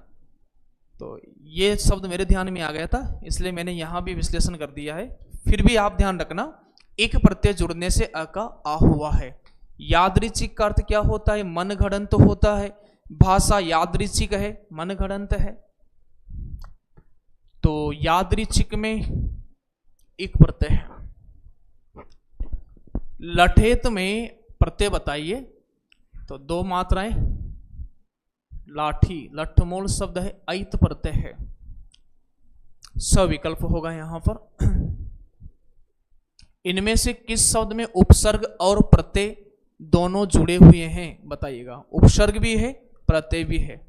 तो ये शब्द मेरे ध्यान में आ गया था, इसलिए मैंने यहां भी विश्लेषण कर दिया है। फिर भी आप ध्यान रखना, एक प्रत्यय जुड़ने से अ का आ हुआ है। यादृच्छिक का अर्थ क्या होता है, मन घड़ंत होता है। भाषा यादृच्छिक है, मन घड़ंत है। तो यादृच्छिक में एक प्रत्यय है। लठेत में प्रत्यय बताइए, तो दो मात्राएं, लाठी लठमूल शब्द है, ऐत प्रत्यय है, सविकल्प होगा यहां पर। इनमें से किस शब्द में उपसर्ग और प्रत्यय दोनों जुड़े हुए हैं, बताइएगा। उपसर्ग भी है, प्रत्यय भी है।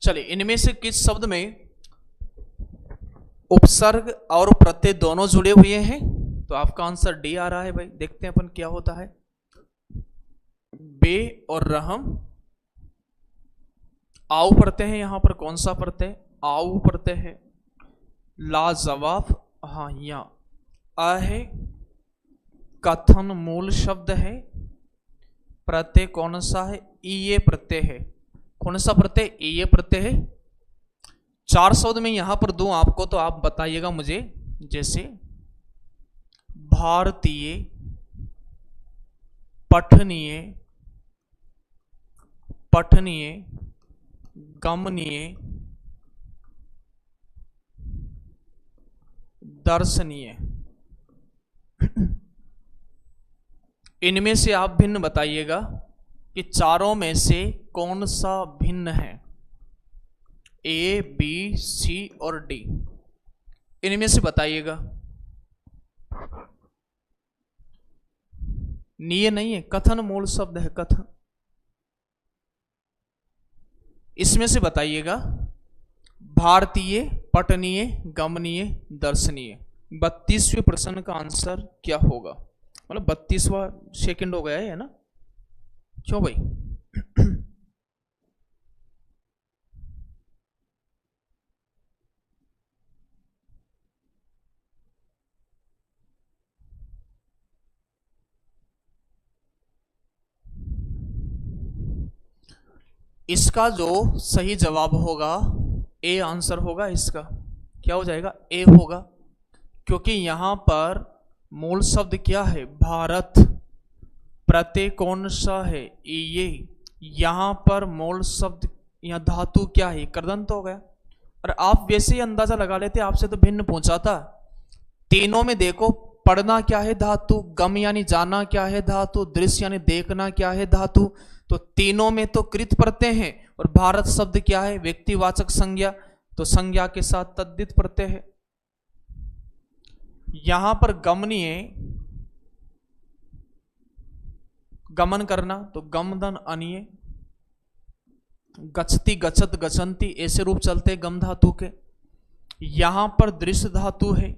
चलिए, इनमें से किस शब्द में उपसर्ग और प्रत्यय दोनों जुड़े हुए हैं, तो आपका आंसर डी आ रहा है भाई। देखते हैं अपन क्या होता है। बे और रहम, आउ प्रत्यय है यहां पर, कौन सा प्रत्यय, आउ प्रत्यय है। लाजवाब, हाँ यहाँ अ है। कथन मूल शब्द है। प्रत्यय कौन सा है, ये प्रत्यय है। कौन सा प्रत्यय, ये प्रत्यय है। चार शब्द में यहां पर दूं आपको, तो आप बताइएगा मुझे। जैसे भारतीय, पठनीय, पठनीय, गमनीय, दर्शनीय। इनमें से आप भिन्न बताइएगा कि चारों में से कौन सा भिन्न है, ए, बी, सी और डी। इनमें से बताइएगा। निये नहीं है, कथन मूल शब्द है, कथन। इसमें से बताइएगा भारतीय, पठनीय, गमनीय, दर्शनीय। 32वें प्रश्न का आंसर क्या होगा, मतलब 32वां सेकंड हो गया है ना, क्यों भाई? इसका जो सही जवाब होगा ए आंसर होगा। इसका क्या हो जाएगा, ए होगा, क्योंकि यहां पर मूल शब्द क्या है, भारत। प्रत्यय कौन सा है, ये। यहां पर मूल शब्द, यहाँ धातु क्या है, कृदंत हो गया। और आप वैसे ही अंदाजा लगा लेते, आपसे तो भिन्न पूछा था। तीनों में देखो, पढ़ना क्या है धातु, गम यानी जाना क्या है धातु, दृश्य यानी देखना क्या है धातु। तो तीनों में तो कृत प्रत्यय है। और भारत शब्द क्या है, व्यक्तिवाचक संज्ञा, तो संज्ञा के साथ तद्धित प्रत्यय है। यहां पर गमनीय, गमन करना, तो गमधन अनीय। गच्छति, गच्छत, गच्छन्ति, ऐसे रूप चलते गम धातु के। यहां पर दृश्य धातु है।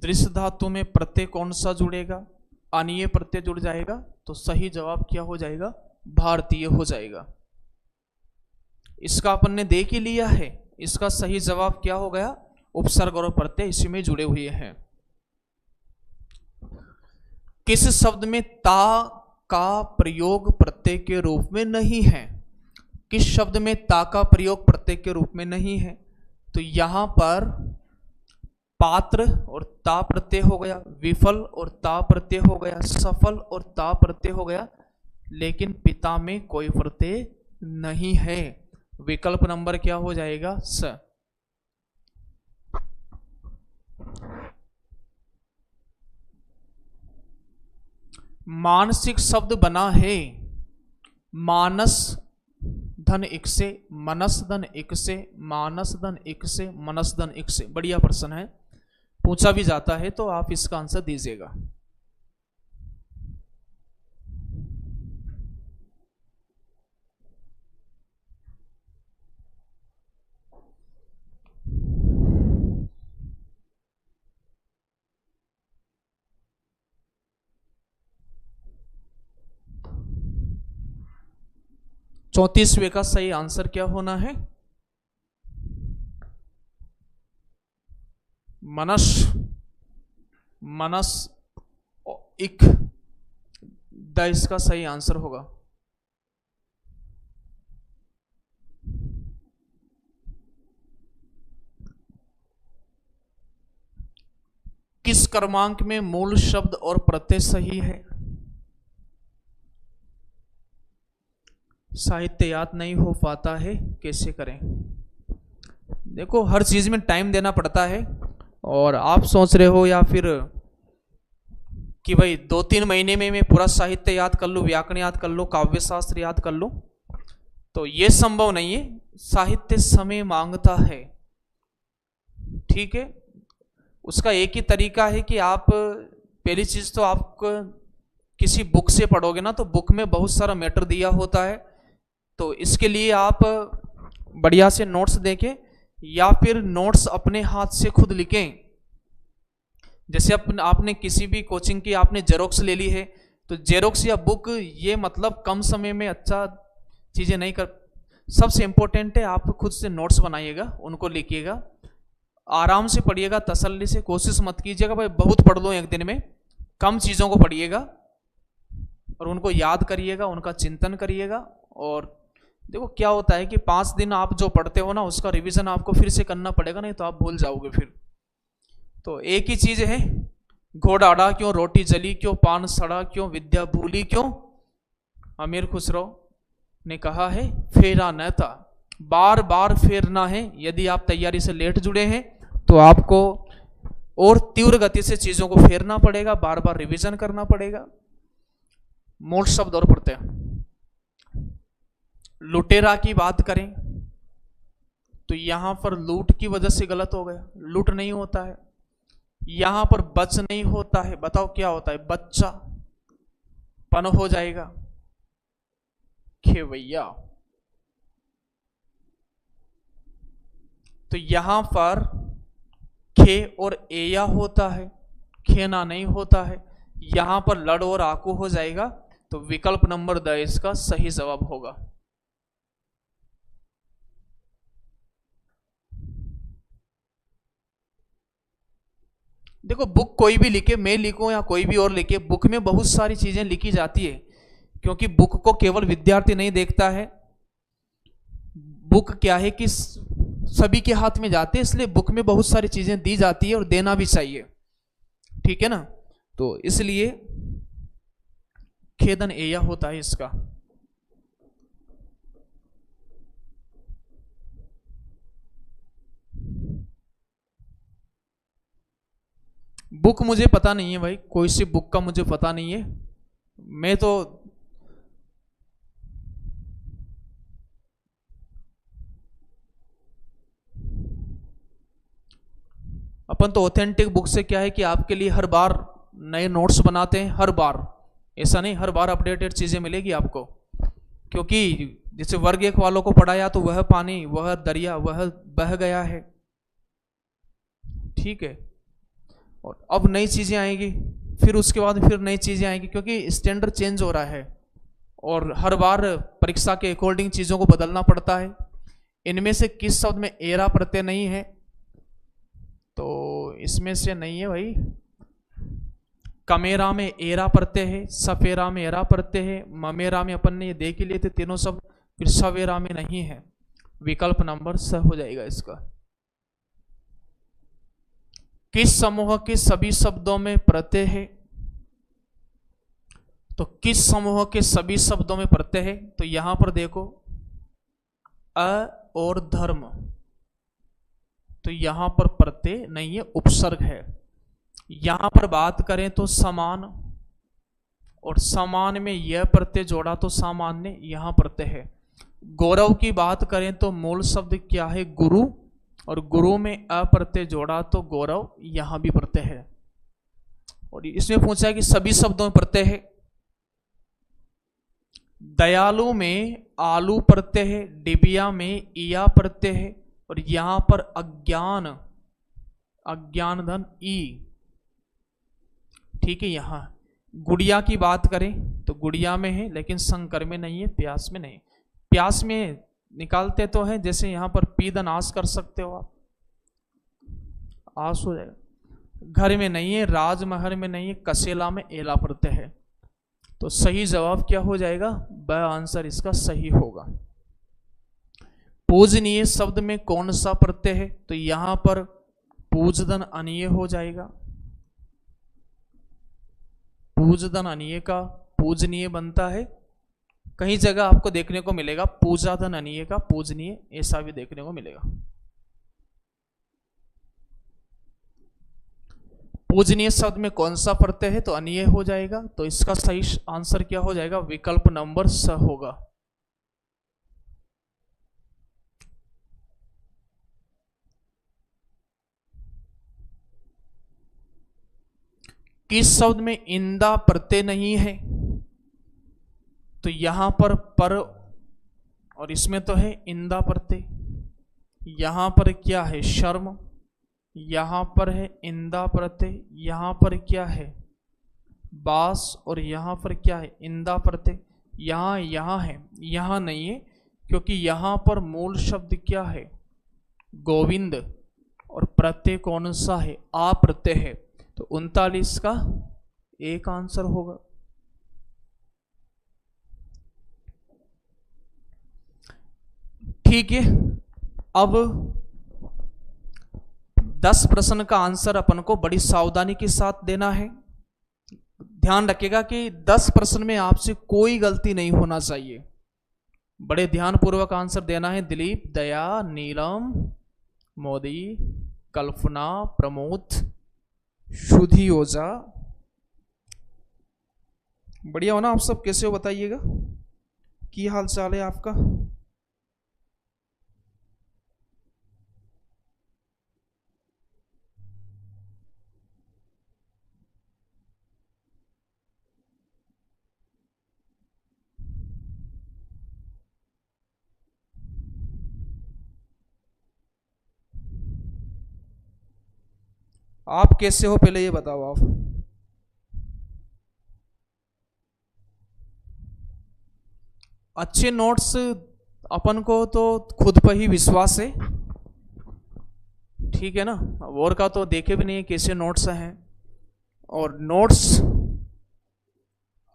दृश्य धातु में प्रत्यय कौन सा जुड़ेगा, अनीय प्रत्यय जुड़ जाएगा। तो सही जवाब क्या हो जाएगा, भारतीय हो जाएगा। इसका अपन ने देख ही लिया है। इसका सही जवाब क्या हो गया? उपसर्ग और प्रत्यय इसी में जुड़े हुए हैं। किस शब्द में ता का प्रयोग प्रत्यय के रूप में नहीं है? किस शब्द में ता का प्रयोग प्रत्यय के रूप में नहीं है? तो यहां पर पात्र और ता प्रत्यय हो गया, विफल और ता प्रत्यय हो गया, सफल और ता प्रत्यय हो गया, लेकिन पिता में कोई प्रत्यय नहीं है। विकल्प नंबर क्या हो जाएगा? स। मानसिक शब्द बना है मानस धन इक से, मनस धन इक से, मानस धन इक से, मनस धन इक से। बढ़िया प्रश्न है, पूछा भी जाता है, तो आप इसका आंसर दीजिएगा। चौंतीसवें का सही आंसर क्या होना है? मनस, मनस इक द इसका सही आंसर होगा। किस क्रमांक में मूल शब्द और प्रत्यय सही है? साहित्य याद नहीं हो पाता है, कैसे करें? देखो, हर चीज में टाइम देना पड़ता है, और आप सोच रहे हो या फिर कि भाई 2-3 महीने में मैं पूरा साहित्य याद कर लूँ, व्याकरण याद कर लूँ, काव्य शास्त्र याद कर लूँ, तो ये संभव नहीं है। साहित्य समय मांगता है, ठीक है। उसका एक ही तरीका है कि आप पहली चीज तो आप किसी बुक से पढ़ोगे ना, तो बुक में बहुत सारा मैटर दिया होता है, तो इसके लिए आप बढ़िया से नोट्स देखें या फिर नोट्स अपने हाथ से खुद लिखें। जैसे आपने किसी भी कोचिंग की आपने जेरोक्स ले ली है, तो जेरोक्स या बुक ये मतलब कम समय में अच्छा चीजें नहीं कर। सबसे इंपॉर्टेंट है आप खुद से नोट्स बनाइएगा, उनको लिखिएगा, आराम से पढ़िएगा, तसल्ली से। कोशिश मत कीजिएगा भाई बहुत पढ़ लो एक दिन में, कम चीजों को पढ़िएगा और उनको याद करिएगा, उनका चिंतन करिएगा। और देखो क्या होता है कि 5 दिन आप जो पढ़ते हो ना, उसका रिवीजन आपको फिर से करना पड़ेगा, नहीं तो आप भूल जाओगे फिर। तो एक ही चीज है, घोड़ा अड़ा क्यों, रोटी जली क्यों, पान सड़ा क्यों, विद्या भूली क्यों। अमीर खुसरो ने कहा है फेरा न था, बार बार फेरना है। यदि आप तैयारी से लेट जुड़े हैं तो आपको और तीव्र गति से चीजों को फेरना पड़ेगा, बार बार रिवीजन करना पड़ेगा। मूल शब्द और प्रत्यय। लुटेरा की बात करें तो यहां पर लूट की वजह से गलत हो गया, लूट नहीं होता है। यहां पर बच नहीं होता है, बताओ क्या होता है? बच्चा, पन हो जाएगा, खेवैया। तो यहां पर खे और एया होता है, खेना नहीं होता है। यहां पर लड़ और आकू हो जाएगा, तो विकल्प नंबर 2 इसका सही जवाब होगा। देखो, बुक कोई भी लिखे, मैं लिखूं या कोई भी और लिखे, बुक में बहुत सारी चीजें लिखी जाती है, क्योंकि बुक को केवल विद्यार्थी नहीं देखता है। बुक क्या है कि सभी के हाथ में जाते हैं, इसलिए बुक में बहुत सारी चीजें दी जाती है और देना भी चाहिए, ठीक है ना। तो इसलिए खेदन एया होता है इसका। बुक मुझे पता नहीं है भाई, कोई सी बुक का मुझे पता नहीं है। मैं तो अपन तो ऑथेंटिक बुक से क्या है कि आपके लिए हर बार नए नोट्स बनाते हैं, हर बार, ऐसा नहीं हर बार अपडेटेड चीजें मिलेगी आपको। क्योंकि जैसे वर्ग 1 वालों को पढ़ाया तो वह पानी, वह दरिया, वह बह गया है, ठीक है। और अब नई चीजें आएंगी, फिर उसके बाद फिर नई चीजें आएंगी, क्योंकि स्टैंडर्ड चेंज हो रहा है। और हर बार परीक्षा के अकॉर्डिंग चीजों को बदलना पड़ता है। इनमें से किस शब्द में एरा प्रत्यय नहीं है? तो इसमें से नहीं है भाई। कमेरा में एरा प्रत्यय है, सफेरा में एरा प्रत्यय है, ममेरा में अपन ने ये देख ही लिए थे तीनों शब्द, फिर सवेरा में नहीं है। विकल्प नंबर स हो जाएगा इसका। किस समूह के सभी शब्दों में प्रत्यय है? तो किस समूह के सभी शब्दों में प्रत्यय है? तो यहां पर देखो अ और धर्म, तो यहां पर प्रत्यय नहीं है, उपसर्ग है। यहां पर बात करें तो समान, और समान में यह प्रत्यय जोड़ा तो सामान्य यहां प्रत्यय है। गौरव की बात करें तो मूल शब्द क्या है? गुरु, और गुरु में अप्रत्यय जोड़ा तो गौरव, यहां भी प्रत्यय है। और इसमें पूछा है कि सभी शब्दों में प्रत्यय है। दयालु में आलू प्रत्यय है, डिबिया में इया प्रत्यय है, और यहां पर अज्ञान, अज्ञान धन ई, ठीक है। यहां गुड़िया की बात करें तो गुड़िया में है, लेकिन संकर में नहीं है, प्यास में नहीं। प्यास में निकालते तो है, जैसे यहां पर पीदन आस कर सकते हो आप, आस हो जाएगा। घर में नहीं है, राजमहल में नहीं है, कसेला में एला प्रत्यय है। तो सही जवाब क्या हो जाएगा? ब आंसर इसका सही होगा। पूजनीय शब्द में कौन सा प्रत्यय है? तो यहां पर पूजदन अनीय हो जाएगा। पूजदन अनीय का पूजनीय बनता है। कहीं जगह आपको देखने को मिलेगा पूजाधन अनीय का पूजनीय, ऐसा भी देखने को मिलेगा। पूजनीय शब्द में कौन सा प्रत्यय है? तो अनीय हो जाएगा। तो इसका सही आंसर क्या हो जाएगा? विकल्प नंबर स होगा। किस शब्द में इंदा प्रत्यय नहीं है? तो यहां पर और इसमें तो है इंदा प्रत्यय। यहां पर क्या है? शर्म। यहां पर है इंदा प्रत्यय। यहां पर क्या है? बास। और यहां पर क्या है? इंदा प्रत्यय। यहां है, यहां नहीं है, क्योंकि यहां पर मूल शब्द क्या है? गोविंद, और प्रत्यय कौन सा है? आ प्रत्यय है। तो 39 का एक आंसर होगा। ठीक है, अब 10 प्रश्न का आंसर अपन को बड़ी सावधानी के साथ देना है। ध्यान रखिएगा कि 10 प्रश्न में आपसे कोई गलती नहीं होना चाहिए। बड़े ध्यानपूर्वक आंसर देना है। दिलीप, दया, नीलम, मोदी, कल्पना, प्रमोद, सुधी ओझा, बढ़िया हो ना आप सब? कैसे हो बताइएगा, की हाल चाल है आपका? आप कैसे हो पहले ये बताओ आप। अच्छे नोट्स अपन को तो खुद पर ही विश्वास है, ठीक है ना। और का तो देखे भी नहीं है कैसे नोट्स हैं, और नोट्स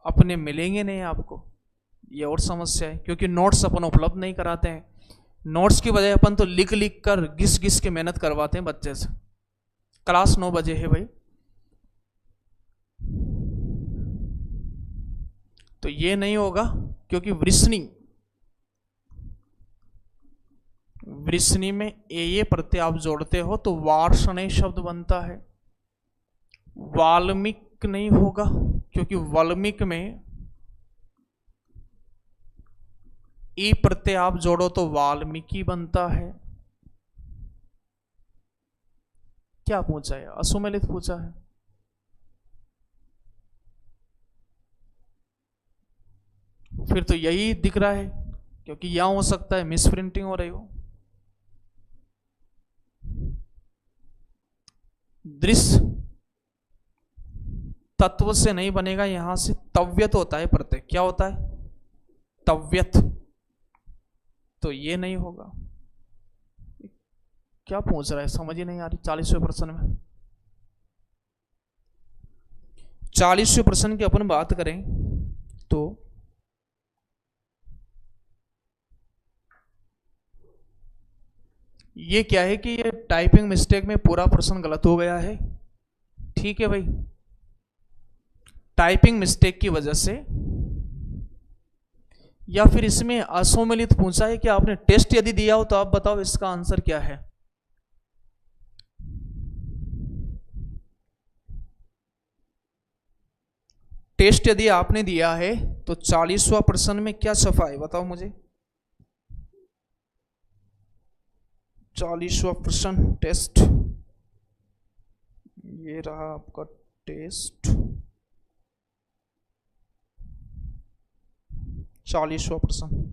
अपने मिलेंगे नहीं आपको, ये और समस्या है, क्योंकि नोट्स अपन उपलब्ध नहीं कराते हैं। नोट्स की बजाय अपन तो लिख लिख कर घिस घिस के मेहनत करवाते हैं बच्चे से। क्लास 9 बजे है भाई, तो ये नहीं होगा, क्योंकि वृष्णि में ये प्रत्यय आप जोड़ते हो तो वार्षणे शब्द बनता है। वाल्मीक नहीं होगा, क्योंकि वाल्मीक में ई प्रत्यय आप जोड़ो तो वाल्मीकि बनता है। क्या पूछा है? असुमेलित पूछा है। फिर तो यही दिख रहा है, क्योंकि यहां हो सकता है मिस प्रिंटिंग हो रही हो। दृश्य तत्व से नहीं बनेगा, यहां से तव्यत होता है प्रत्यय। क्या होता है? तव्यत, तो ये नहीं होगा। क्या पूछ रहा है समझ ही नहीं आ रही। 40वें प्रश्न में 40वें प्रश्न की अपन बात करें तो ये क्या है कि ये टाइपिंग मिस्टेक में पूरा प्रश्न गलत हो गया है। ठीक है भाई, टाइपिंग मिस्टेक की वजह से, या फिर इसमें असम्मिलित पूछा है कि आपने टेस्ट यदि दिया हो तो आप बताओ इसका आंसर क्या है। टेस्ट यदि आपने दिया है तो 40वां प्रश्न में क्या छपा है बताओ मुझे। 40वां प्रश्न टेस्ट, ये रहा आपका टेस्ट, 40वां प्रश्न।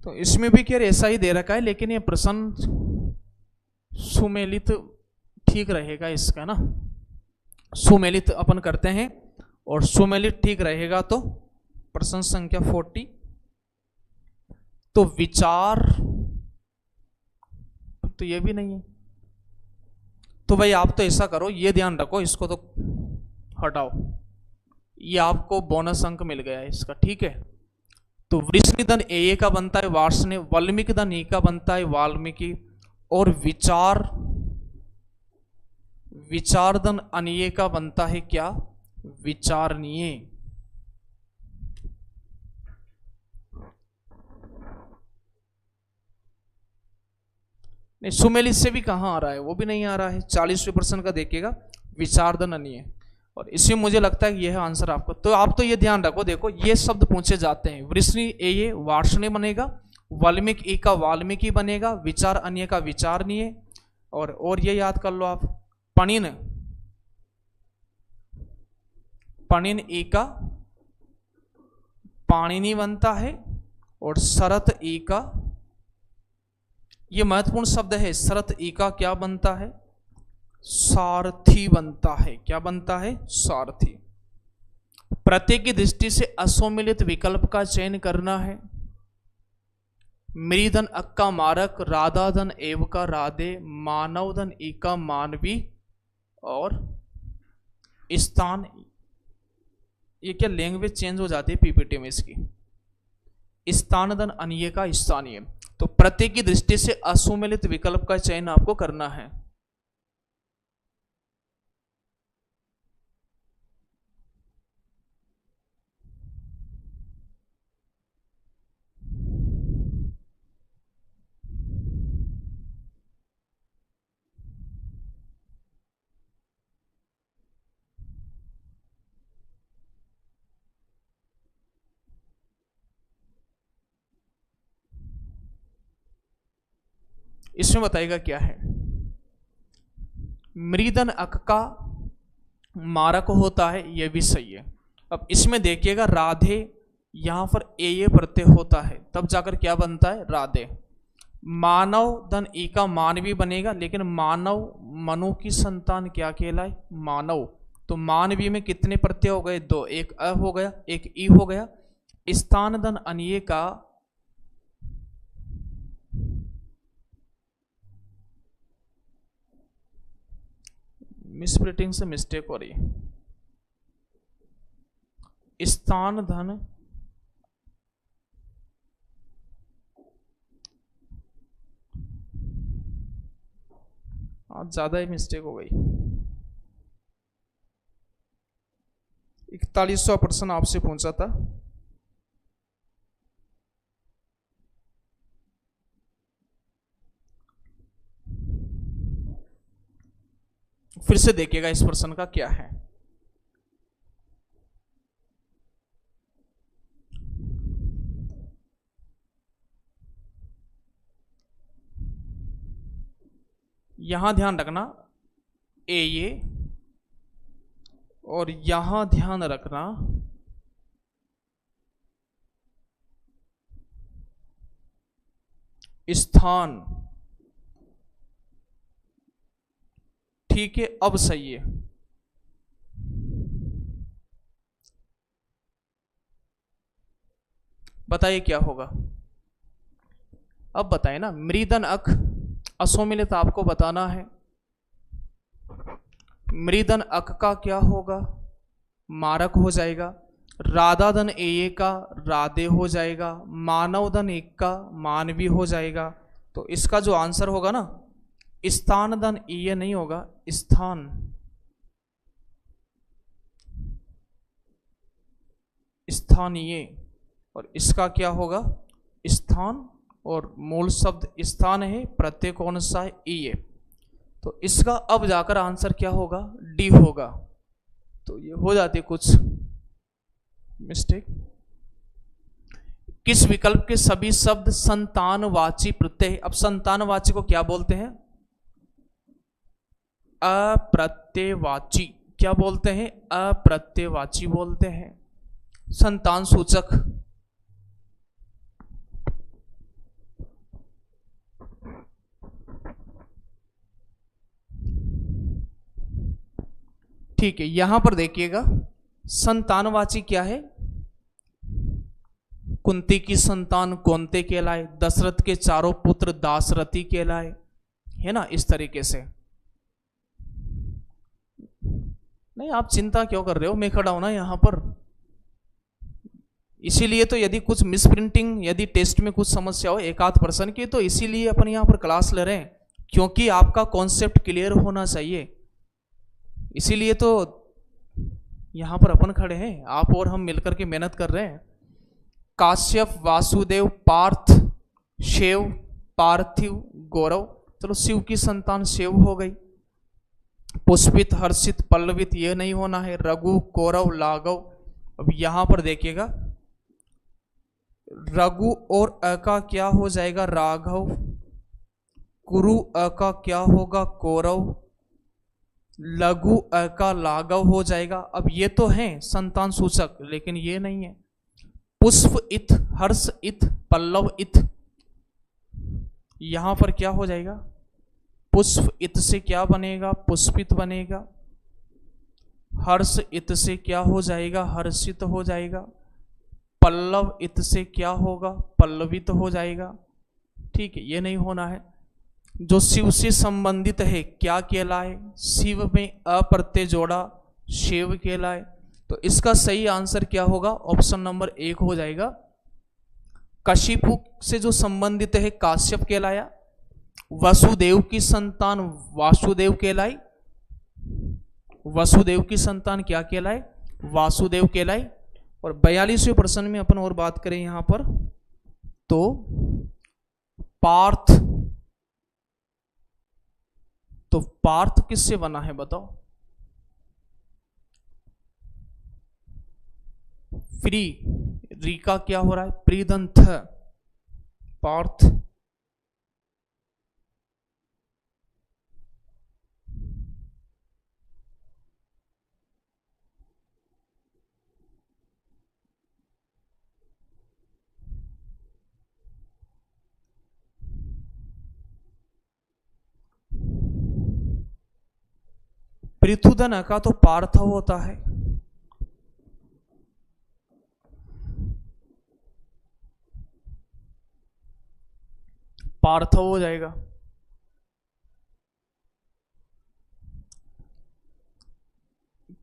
तो इसमें भी क्या ऐसा ही दे रखा है, लेकिन ये प्रश्न सुमेलित ठीक रहेगा इसका ना, सुमेलित अपन करते हैं और सुमेलित ठीक रहेगा। तो प्रश्न संख्या 40, तो विचार, तो ये भी नहीं है। तो भाई आप तो ऐसा करो, ये ध्यान रखो, इसको तो हटाओ, ये आपको बोनस अंक मिल गया है इसका। ठीक है, तो वृष्णि धन ए का बनता है वार्ष्णेय, वाल्मीकि धन ई का बनता है वाल्मीकि, और विचार, विचार धन अनिय का बनता है क्या, विचारणीय। नहीं, सुमेलित से भी कहां आ रहा है, वो भी नहीं आ रहा है। 40वें प्रश्न का देखिएगा, विचार धन अनिय, और इसमें मुझे लगता है यह आंसर आपको। तो आप तो ये ध्यान रखो, देखो ये शब्द पूछे जाते हैं, वृष्णि ए वार्ष्णेय बनेगा, वाल्मीकि ई का वाल्मीकि बनेगा, विचार अन्य का विचारणीय, और ये याद कर लो आप, पणिन, पणिन ई का पाणिनि बनता है, और शरत ई का, ये महत्वपूर्ण शब्द है, शरत ई का क्या बनता है, सारथी बनता है। क्या बनता है, सारथी। प्रत्यय की दृष्टि से असम्मिलित विकल्प का चयन करना है। मृधन अक का मारक, राधा धन एव का राधे, मानव धन ई का मानवी, और स्थान, ये क्या लैंग्वेज चेंज हो जाती है पीपीटी में इसकी, स्थान धन अनिय का स्थानीय। तो प्रत्यय की दृष्टि से असम्मिलित विकल्प का चयन आपको करना है। इसमें बताएगा क्या है, मृदन अक का मारक होता है, यह भी सही है। अब इसमें देखिएगा राधे, यहां पर ए प्रत्यय होता है, तब जाकर क्या बनता है, राधे। मानव धन ई का मानवी बनेगा, लेकिन मानव मनु की संतान क्या कहलाए, मानव। तो मानवी में कितने प्रत्यय हो गए, दो, एक अ हो गया, एक ई हो गया। स्थान धन अनिय का, मिसप्रिंटिंग से मिस्टेक हो रही है, स्थान धन आज ज्यादा ही मिस्टेक हो गई। 41वां प्रश्न आपसे पूछा था, फिर से देखिएगा इस प्रश्न का क्या है। यहां ध्यान रखना ए ये, और यहां ध्यान रखना स्थान। ठीक है, अब सही है। बताइए क्या होगा, अब बताइए ना। मृदन अक, असोमिलित आपको बताना है। मृदन अक का क्या होगा, मारक हो जाएगा। राधाधन ए का राधे हो जाएगा। मानवधन एक का मानवी हो जाएगा। तो इसका जो आंसर होगा ना, स्थान धन ये नहीं होगा, स्थान, स्थानीय। और इसका क्या होगा, स्थान, और मूल शब्द स्थान है, प्रत्यय कौन सा है, ई है। तो इसका अब जाकर आंसर क्या होगा, डी होगा। तो ये हो जाती है कुछ मिस्टेक। किस विकल्प के सभी शब्द संतानवाची प्रत्यय, अब संतानवाची को क्या बोलते हैं, अप्रत्ययवाची। क्या बोलते हैं, अप्रत्ययवाची बोलते हैं। संतान सूचक, ठीक है। यहां पर देखिएगा, संतानवाची क्या है, कुंती की संतान कौनते कहलाए, दशरथ के चारों पुत्र दासरथी कहलाए, है ना, इस तरीके से। नहीं, आप चिंता क्यों कर रहे हो, मैं खड़ा हूं ना यहां पर। इसीलिए तो यदि कुछ मिसप्रिंटिंग, यदि टेस्ट में कुछ समस्या हो एक आध पर्सन की, तो इसीलिए अपन यहां पर क्लास ले रहे हैं, क्योंकि आपका कॉन्सेप्ट क्लियर होना चाहिए। इसीलिए तो यहां पर अपन खड़े हैं, आप और हम मिलकर के मेहनत कर रहे हैं। काश्यप, वासुदेव, पार्थ, शिव, पार्थिव, गौरव। चलो, शिव की संतान शिव हो गई। पुष्पित, हर्षित, पल्लवित ये नहीं होना है। रघु, कौरव, लाघव। अब यहां पर देखिएगा, रघु और अ का क्या हो जाएगा, राघव। कुरु अ का क्या होगा, कौरव। लघु अ का लाघव हो जाएगा। अब ये तो है संतान सूचक, लेकिन ये नहीं है। पुष्प इत, हर्ष इत, पल्लव इत, यहां पर क्या हो जाएगा, पुष्प इत से क्या बनेगा, पुष्पित बनेगा। हर्ष इत से क्या हो जाएगा, हर्षित हो जाएगा। पल्लव इत से क्या होगा, पल्लवित हो जाएगा। ठीक है, ये नहीं होना है। जो शिव से संबंधित है क्या कहलाए, शिव में अप्रत्यय जोड़ा शिव कहलाए। तो इसका सही आंसर क्या होगा, ऑप्शन नंबर 1 हो जाएगा। कशिपु से जो संबंधित है काश्यप कहलाया। वसुदेव की संतान वासुदेव कहलाई। वसुदेव की संतान क्या कहलाए, वासुदेव कहलाई। और 42वें प्रश्न में अपन और बात करें यहां पर, तो पार्थ, तो पार्थ किससे बना है बताओ, फ्री, री का क्या हो रहा है, प्रीदंथ, पार्थ। पृथुधन का तो पार्थव होता है। पार्थव हो जाएगा।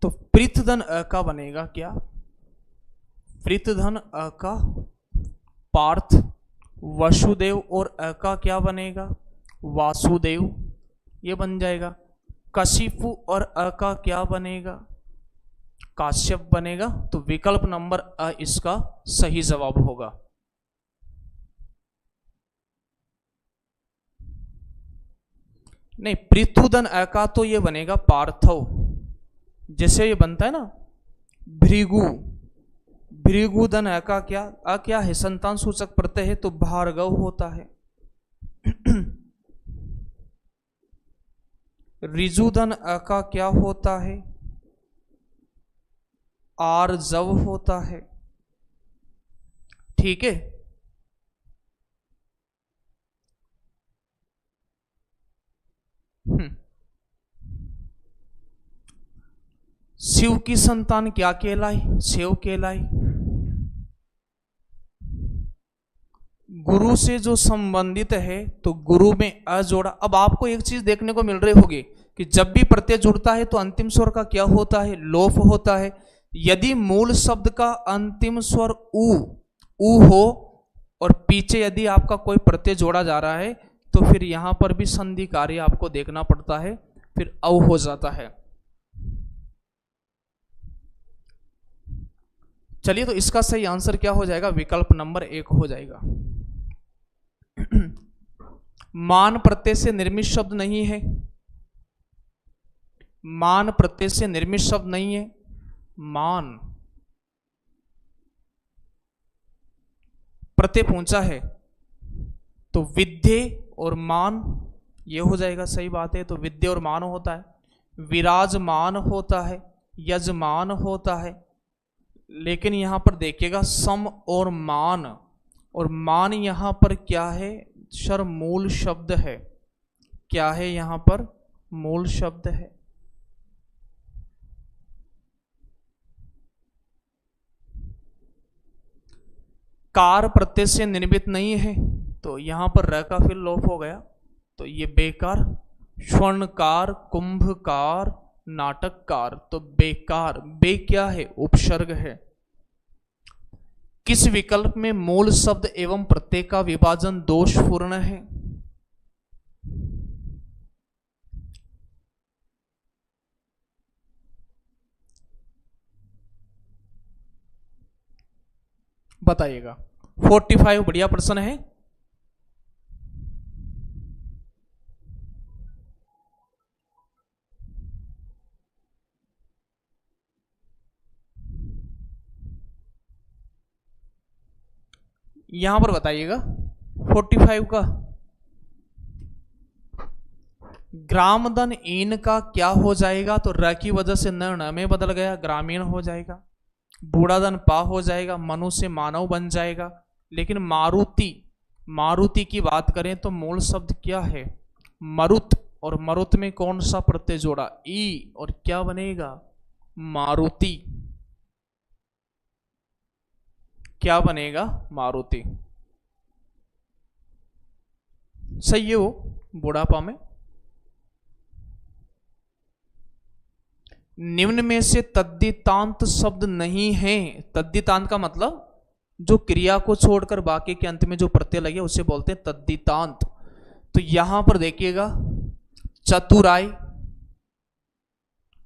तो पृथधन अ का बनेगा क्या, पृथधन अ का पार्थ। वसुदेव और अ का क्या बनेगा, वासुदेव, ये बन जाएगा। कशिपु और अ का क्या बनेगा, काश्यप बनेगा। तो विकल्प नंबर अ इसका सही जवाब होगा। नहीं, पृथुधन अ का तो ये बनेगा पार्थव, जैसे ये बनता है ना भृगु। भृगुधन अ का क्या, अ क्या है, संतान सूचक प्रत्यय है, तो भार्गव होता है। ऋजुधन अ का क्या होता है, आर्जव होता है। ठीक है, शिव की संतान क्या कहलाई? शिव कहलाई। गुरु से जो संबंधित है तो गुरु में अ जोड़ा। अब आपको एक चीज देखने को मिल रही होगी कि जब भी प्रत्यय जुड़ता है तो अंतिम स्वर का क्या होता है? लोप होता है। यदि मूल शब्द का अंतिम स्वर उ हो और पीछे यदि आपका कोई प्रत्यय जोड़ा जा रहा है तो फिर यहां पर भी संधि कार्य आपको देखना पड़ता है, फिर औ हो जाता है। चलिए, तो इसका सही आंसर क्या हो जाएगा? विकल्प नंबर 1 हो जाएगा। मान प्रत्यय से निर्मित शब्द नहीं है। मान प्रत्यय से निर्मित शब्द नहीं है। मान प्रत्यय पूंचा है तो विद्ये और मान ये हो जाएगा। सही बात है। तो विद्या और मान होता है, विराजमान होता है, यजमान होता है। लेकिन यहां पर देखिएगा सम और मान यहां पर क्या है? शर मूल शब्द है। क्या है यहां पर? मूल शब्द है। कार प्रत्यय से निर्मित नहीं है तो यहां पर र का फिर लोप हो गया, तो ये बेकार। स्वर्णकार, कुंभकार, नाटककार, तो बेकार। बे क्या है? उपसर्ग है। किस विकल्प में मूल शब्द एवं प्रत्यय का विभाजन दोषपूर्ण है? बताइएगा। 45 बढ़िया प्रश्न है। यहां पर बताइएगा 45 का ग्रामधन इन का क्या हो जाएगा? तो र की वजह से न में बदल गया, ग्रामीण हो जाएगा। बूढ़ाधन पा हो जाएगा, मनु से मानव बन जाएगा। लेकिन मारुति की बात करें तो मूल शब्द क्या है? मरुत। और मरुत में कौन सा प्रत्यय जोड़ा? ई। और क्या बनेगा? मारुति। क्या बनेगा? मारुति। सही है वो बुढ़ापा में। निम्न में से तद्धितांत शब्द नहीं है। तद्धितांत का मतलब जो क्रिया को छोड़कर बाकी के अंत में जो प्रत्यय लगे उसे बोलते हैं तद्धितांत। तो यहां पर देखिएगा चतुराई।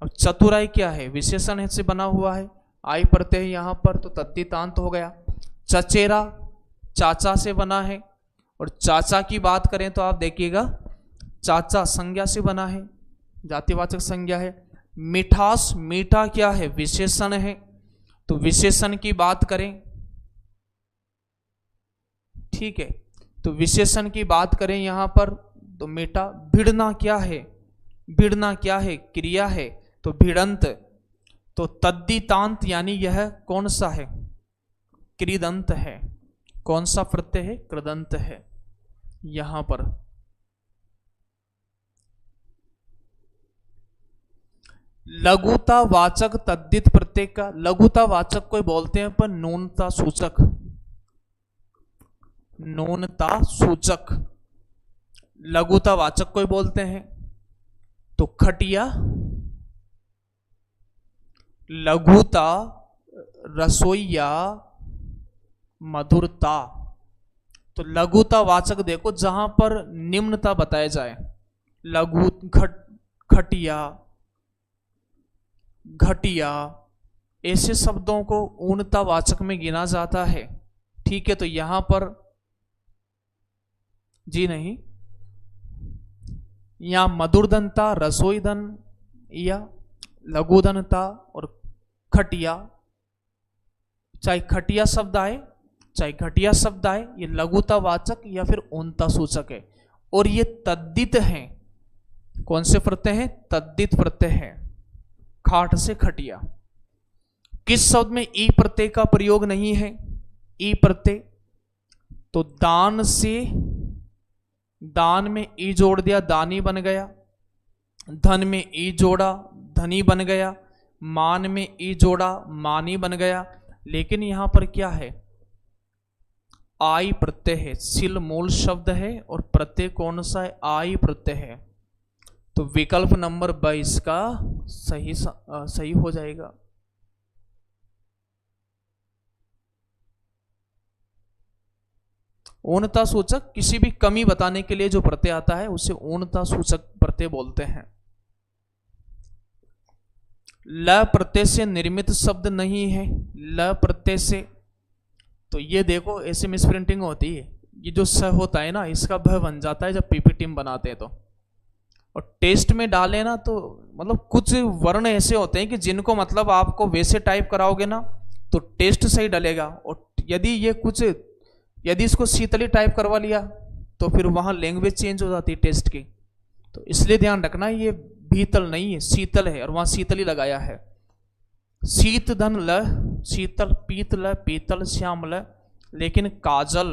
अब चतुराई क्या है? विशेषण से बना हुआ है, आई प्रत्यय है यहां पर, तो तद्धितांत हो गया। चचेरा चाचा से बना है, और चाचा की बात करें तो आप देखिएगा चाचा संज्ञा से बना है, जातिवाचक संज्ञा है। मिठास, मीठा क्या है? विशेषण है, तो विशेषण की बात करें, ठीक है, तो विशेषण की बात करें यहां पर तो मीठा। भिड़ना क्या है? भिड़ना क्या है? क्रिया है, तो भिड़ंत। तो तद्धितांत यानी यह कौन सा है? कृदंत है। कौन सा प्रत्यय है? कृदंत है यहां पर। लघुता वाचक तद्धित प्रत्यय का, लघुता वाचक कोई बोलते हैं पर न्यूनता सूचक, न्यूनता सूचक लघुता वाचक कोई बोलते हैं। तो खटिया, लघुता, रसोईया, मधुरता। तो लघुता वाचक देखो जहां पर निम्नता बताया जाए, लघु, खटिया, घटिया, ऐसे शब्दों को ऊनता वाचक में गिना जाता है। ठीक है, तो यहां पर जी नहीं, यहां मधुरधनता, रसोईधन या लघुधनता और खटिया, चाहे खटिया शब्द आए चाहे घटिया शब्द आए, ये लघुता वाचक या फिर ऊनता सूचक है। और ये तद्धित हैं। कौन से प्रत्यय हैं? तद्धित प्रत्यय है। खाट से खटिया। किस शब्द में ई प्रत्यय का प्रयोग नहीं है? ई प्रत्यय, तो दान से, दान में ई जोड़ दिया, दानी बन गया। धन में ई जोड़ा, धनी बन गया। मान में ई जोड़ा, मानी बन गया। लेकिन यहां पर क्या है, आई प्रत्यय है, सिल मूल शब्द है और प्रत्यय कौन सा है, आई प्रत्यय है। तो विकल्प नंबर 22 का सही हो जाएगा। ऊर्णता सूचक किसी भी कमी बताने के लिए जो प्रत्यय आता है उसे ऊर्णता सूचक प्रत्यय बोलते हैं। ल प्रत्यय से निर्मित शब्द नहीं है, ल प्रत्यय से, तो ये देखो ऐसे मिस प्रिंटिंग होती है, ये जो स होता है ना इसका भ बन जाता है जब पीपीटी में बनाते हैं तो, और टेस्ट में डाले ना तो मतलब कुछ वर्ण ऐसे होते हैं कि जिनको मतलब आपको वैसे टाइप कराओगे ना तो टेस्ट सही डलेगा, और यदि इसको शीतली टाइप करवा लिया तो फिर वहां लैंग्वेज चेंज हो जाती है टेस्ट की। तो इसलिए ध्यान रखना ये भीतल नहीं है, शीतल है, और वहां शीतली लगाया है। शीत धन ल, शीतल, पीत ल, पीतल, श्याम ल, लेकिन काजल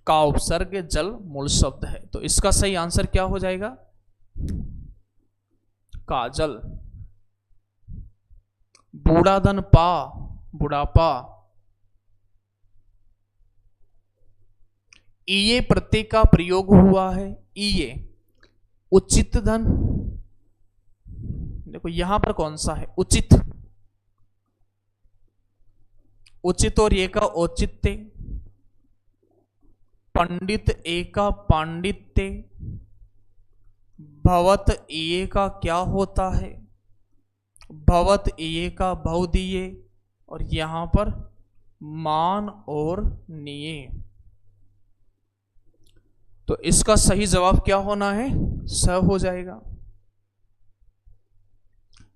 का उपसर्ग जल मूल शब्द है। तो इसका सही आंसर क्या हो जाएगा, काजल। बूढ़ा धन पा, बुढ़ापा। ईये प्रत्यय का प्रयोग हुआ है, ईये। उचित धन, देखो यहां पर कौन सा है, उचित, उचित और ये का औचित्य। पंडित ए का पांडित्य। भवत ये का क्या होता है, भवत ये का भवदीय, और यहां पर मान और निये। तो इसका सही जवाब क्या होना है, स हो जाएगा।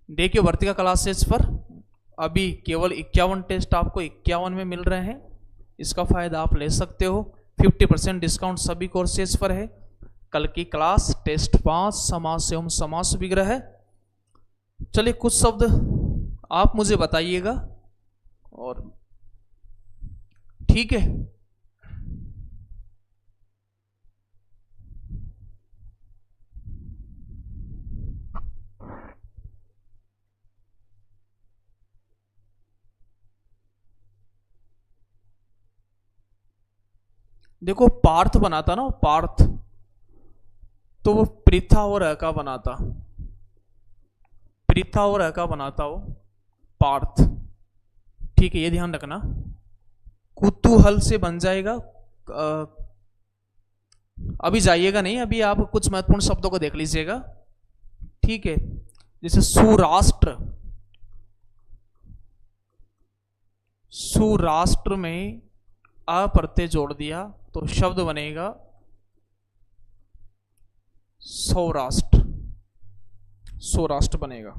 देखिए वर्तिका क्लासेस पर अभी केवल 51 टेस्ट आपको 51 में मिल रहे हैं, इसका फायदा आप ले सकते हो। 50% डिस्काउंट सभी कोर्सेज पर है। कल की क्लास टेस्ट 5 समास एवं समास विग्रह है। चलिए कुछ शब्द आप मुझे बताइएगा, और ठीक है। देखो पार्थ बनाता ना, पार्थ, तो वो पृथा और अ का बनाता, पृथा और अ का बनाता वो पार्थ। ठीक है, ये ध्यान रखना। कुतूहल से बन जाएगा, अभी जाइएगा नहीं, अभी आप कुछ महत्वपूर्ण शब्दों को देख लीजिएगा। ठीक है, जैसे सुराष्ट्र, सुराष्ट्र में अ प्रत्यय जोड़ दिया तो शब्द बनेगा सौराष्ट्र, सौराष्ट्र बनेगा।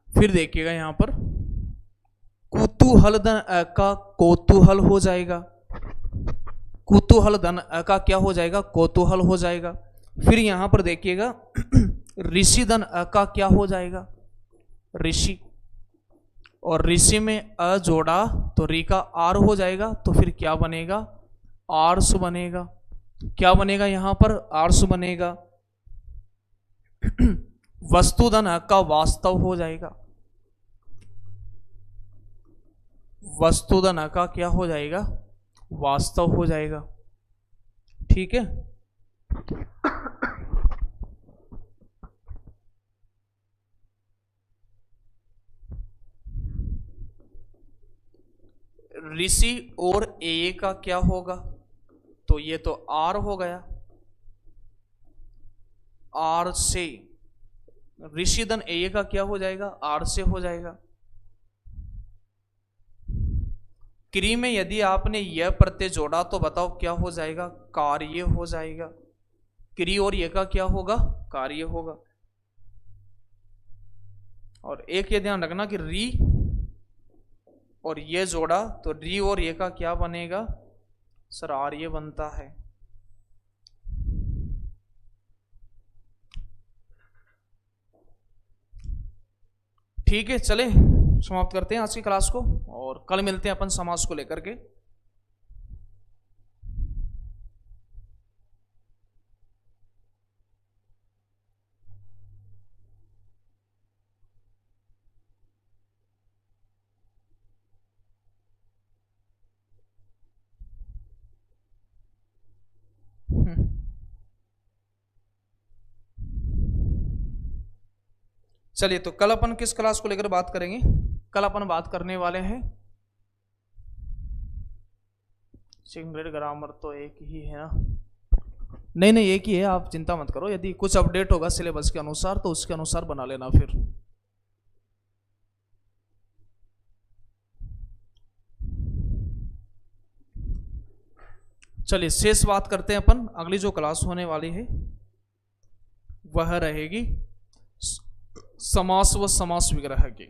फिर देखिएगा यहां पर कुतूहल धन अ का कौतूहल हो जाएगा, कुतूहल धन अ का क्या हो जाएगा, कौतूहल हो जाएगा। फिर यहां पर देखिएगा ऋषि धन अ का क्या हो जाएगा, ऋषि, और ऋषि में अ जोड़ा तो री का आर हो जाएगा, तो फिर क्या बनेगा, आर्स बनेगा। क्या बनेगा यहां पर, आर्स बनेगा। वस्तुधन अ का वास्तव हो जाएगा, वस्तुधन अ का क्या हो जाएगा, वास्तव हो जाएगा। ठीक है, ऋषि और ए का क्या होगा, तो ये तो आर हो गया, आर से ऋषि धन ए का क्या हो जाएगा, आर से हो जाएगा। क्री में यदि आपने यह प्रत्यय जोड़ा तो बताओ क्या हो जाएगा, कार्य हो जाएगा। क्री और ये का क्या होगा, कार्य होगा। और एक ये ध्यान रखना कि री और ये जोड़ा तो री और ये का क्या बनेगा, सर आर्य बनता है। ठीक है, चले समाप्त करते हैं आज की क्लास को और कल मिलते हैं अपन समास को लेकर के। चलिए, तो कल अपन किस क्लास को लेकर बात करेंगे? कल अपन बात करने वाले हैं, सिंगुलर ग्रामर तो एक ही है ना? नहीं एक ही है, आप चिंता मत करो। यदि कुछ अपडेट होगा सिलेबस के अनुसार तो उसके अनुसार बना लेना फिर। चलिए, शेष बात करते हैं अपन। अगली जो क्लास होने वाली है वह रहेगी समास व समास विग्रह की।